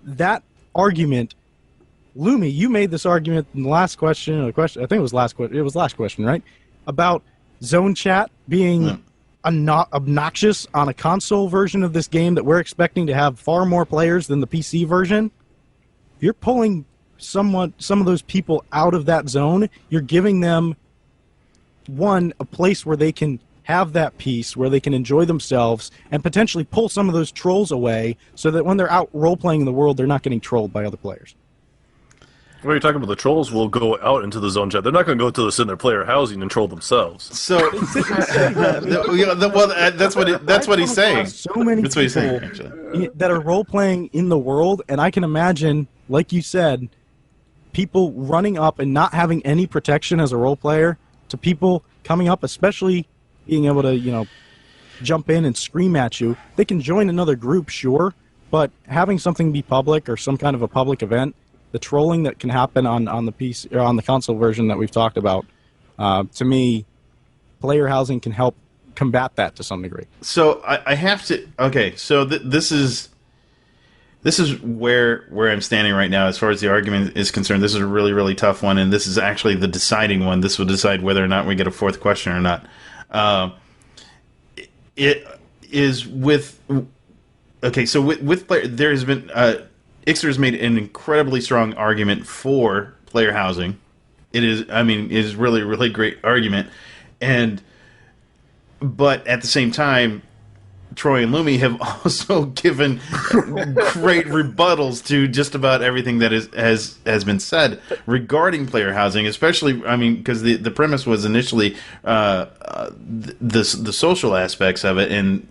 That argument, Lumi, you made this argument in the last question, I think it was last question, right? About zone chat being obnoxious on a console version of this game that we're expecting to have far more players than the PC version. If you're pulling some of those people out of that zone, you're giving them, one, a place where they can have that peace, where they can enjoy themselves, and potentially pull some of those trolls away so that when they're out role-playing in the world, they're not getting trolled by other players. What are you talking about? The trolls will go out into the zone chat. They're not going to go to the their player housing and troll themselves. So, that's what he's saying. So many that's what he's saying, actually, that are role-playing in the world, and I can imagine, like you said, people running up and not having any protection as a role player to people coming up, especially being able to, jump in and scream at you. They can join another group, sure, but having something be public or some kind of a public event, the trolling that can happen on the PC or on the console version that we've talked about, to me, player housing can help combat that to some degree. So I have to. Okay, so this is where I'm standing right now as far as the argument is concerned. This is a really, really tough one, and this is actually the deciding one. This will decide whether or not we get a fourth question or not. It is with... Okay, so with player... There has been... Ixter has made an incredibly strong argument for player housing. It is really, really great argument. But at the same time, Troy and Lumi have also given great rebuttals to just about everything that has been said regarding player housing, especially, because the premise was initially the social aspects of it, and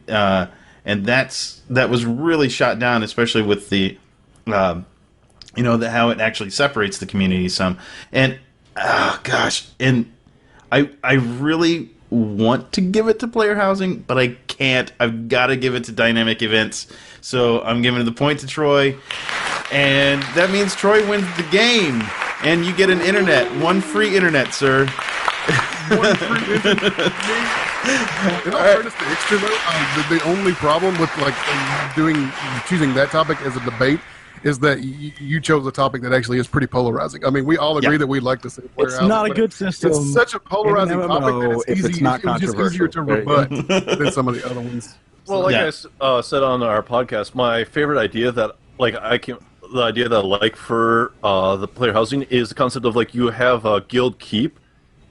that was really shot down, especially with the how it actually separates the community some. And and I really want to give it to player housing, but I can't. I've got to give it to dynamic events. So I'm giving the point to Troy, and that means Troy wins the game, and you get an internet, one free internet, sir. One free internet. In all fairness to Ixter, though, the only problem with choosing that topic as a debate is that you chose a topic that actually is pretty polarizing. We all agree that we'd like to see player housing. It's not a good system. It's such a polarizing topic that it's just easier to rebut than some of the other ones. Well, I said on our podcast, my favorite idea that the idea that I like for the player housing is the concept of you have a guild keep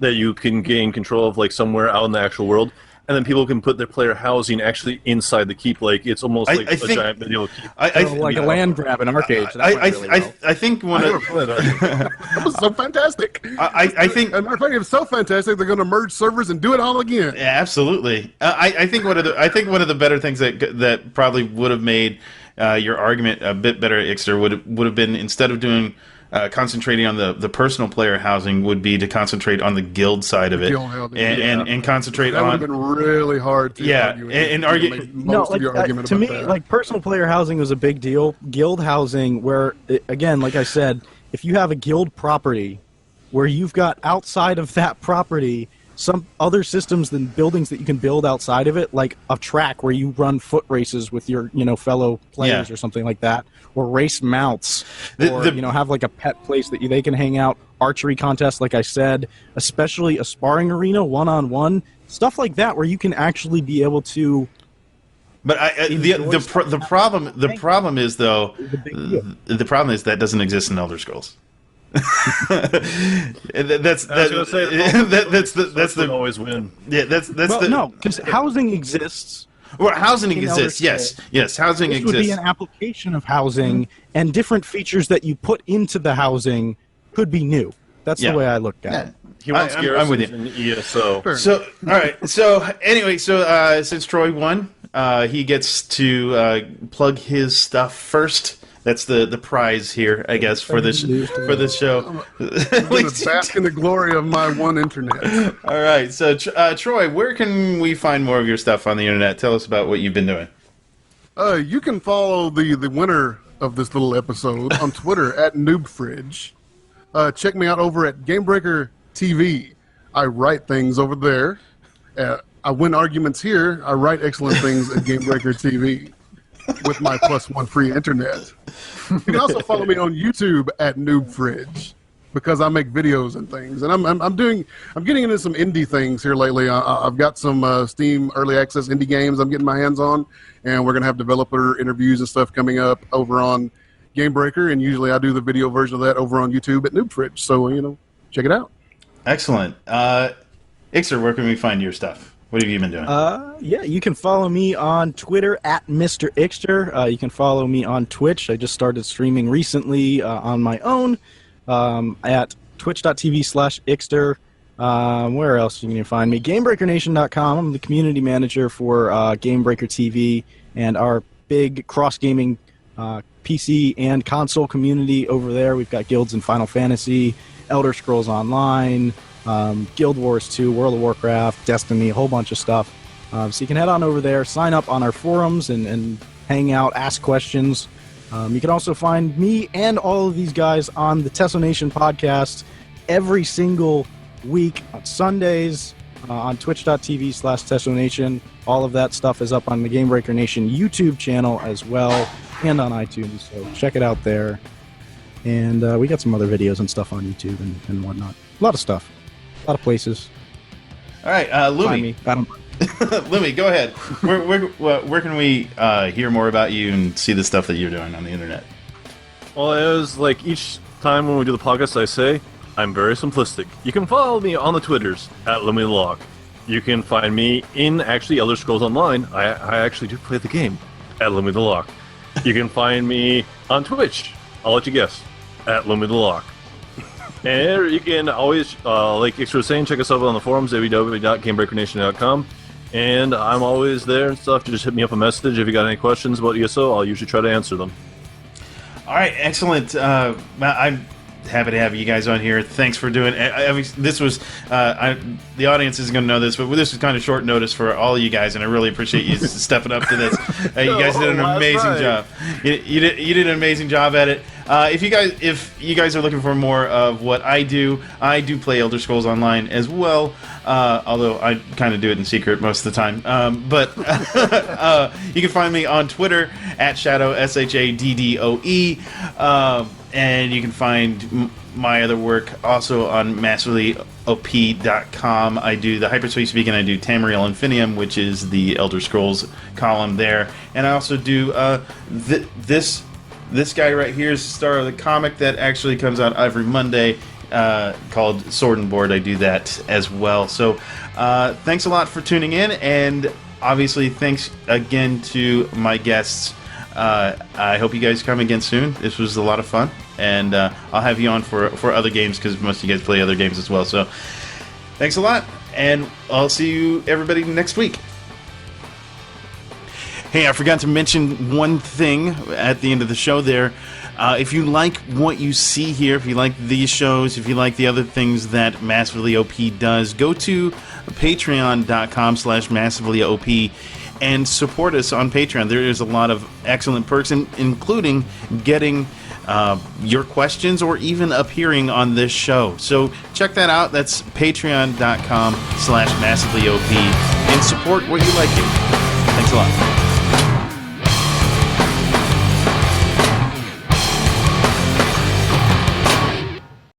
that you can gain control of somewhere out in the actual world. And then people can put their player housing actually inside the keep. It's almost a giant medieval keep. Like a land grab in Arcade. I think one of that was so fantastic. I think, as a matter of fact, it was so fantastic they're going to merge servers and do it all again. Yeah, absolutely. I think one of the better things that probably would have made your argument a bit better, Ixter, would have been, instead of doing concentrating on the personal player housing, would be to concentrate on the guild side of it, and concentrate that on. That would have been really hard to argue. And argue. To me, personal player housing was a big deal. Guild housing, where again, like I said, if you have a guild property where you've got outside of that property some other systems than buildings that you can build outside of it, like a track where you run foot races with your fellow players or something like that, or race mounts, or have a pet place that they can hang out, archery contests, like I said, especially a sparring arena, one-on-one, stuff like that, where you can actually be able to. But the problem is though the problem is that doesn't exist in Elder Scrolls. that's the always win. Yeah, that's no, because housing exists. Well, housing exists. Yes, housing exists. This would be an application of housing, and different features that you put into the housing could be new. That's the way I looked at it. He wants I'm with you. in ESO. Sure. So, all right. So, anyway, since Troy won, he gets to plug his stuff first. That's the prize here, I guess, for this show. I'm going to bask in the glory of my one internet. All right. So, Troy, where can we find more of your stuff on the internet? Tell us about what you've been doing. You can follow the winner of this little episode on Twitter at NoobFridge. Check me out over at GameBreaker TV. I write things over there. I win arguments here. I write excellent things at GameBreaker TV with my +1 free internet. You can also follow me on YouTube at NoobFridge because I make videos and things. And I'm getting into some indie things here lately. I've got some Steam early access indie games I'm getting my hands on, and we're going to have developer interviews and stuff coming up over on GameBreaker, and usually I do the video version of that over on YouTube at NoobFridge. So, check it out. Excellent. Ixer, where can we find your stuff? What have you been doing? Yeah, you can follow me on Twitter at Mr. Ixter. You can follow me on Twitch. I just started streaming recently on my own at twitch.tv/Ixter. Where else you can find me? GameBreakerNation.com. I'm the community manager for GameBreaker TV and our big cross-gaming PC and console community over there. We've got guilds in Final Fantasy, Elder Scrolls Online, Guild Wars 2, World of Warcraft, Destiny, a whole bunch of stuff. So you can head on over there, sign up on our forums, and hang out, ask questions. You can also find me and all of these guys on the TESO Nation Podcast every single week on Sundays on twitch.tv/TESO Nation. All of that stuff is up on the GameBreaker Nation YouTube channel as well, and on iTunes, so check it out there. And we got some other videos and stuff on YouTube and whatnot. A lot of stuff. A lot of places. All right, Lumi. Lumi, go ahead. Where can we hear more about you and see the stuff that you're doing on the internet? Well, as like each time when we do the podcast, I say, I'm very simplistic. You can follow me on the Twitters at LumiTheLock. You can find me in actually Elder Scrolls Online. I actually do play the game at LumiTheLock. You can find me on Twitch. I'll let you guess. At LumiTheLock. And you can always, like Ixter was saying, check us out on the forums, www.GameBreakerNation.com. And I'm always there and stuff. Just hit me up a message if you got any questions about ESO. I'll usually try to answer them. All right, excellent. I'm happy to have you guys on here. Thanks for doing it. This was the audience isn't going to know this, but this was kind of short notice for all of you guys, and I really appreciate you stepping up to this. You guys did an amazing job. You did an amazing job at it. If you guys are looking for more of what I do play Elder Scrolls Online as well. Although I kind of do it in secret most of the time. But you can find me on Twitter at Shadow SHADDOE. And you can find my other work also on MassivelyOP.com. I do the Hyperspace Beacon. I do Tamriel Infinium, which is the Elder Scrolls column there. And I also do this guy right here is the star of the comic that actually comes out every Monday called Sword and Board. I do that as well. So thanks a lot for tuning in. And obviously thanks again to my guests. I hope you guys come again soon. This was a lot of fun, and I'll have you on for other games because most of you guys play other games as well. So thanks a lot, and I'll see you everybody next week. Hey, I forgot to mention one thing at the end of the show there. If you like what you see here, if you like these shows, if you like the other things that Massively OP does, go to patreon.com/massivelyop and support us on Patreon. There is a lot of excellent perks, including getting your questions or even appearing on this show. So check that out. That's patreon.com/massivelyop and support what you like here. Thanks a lot.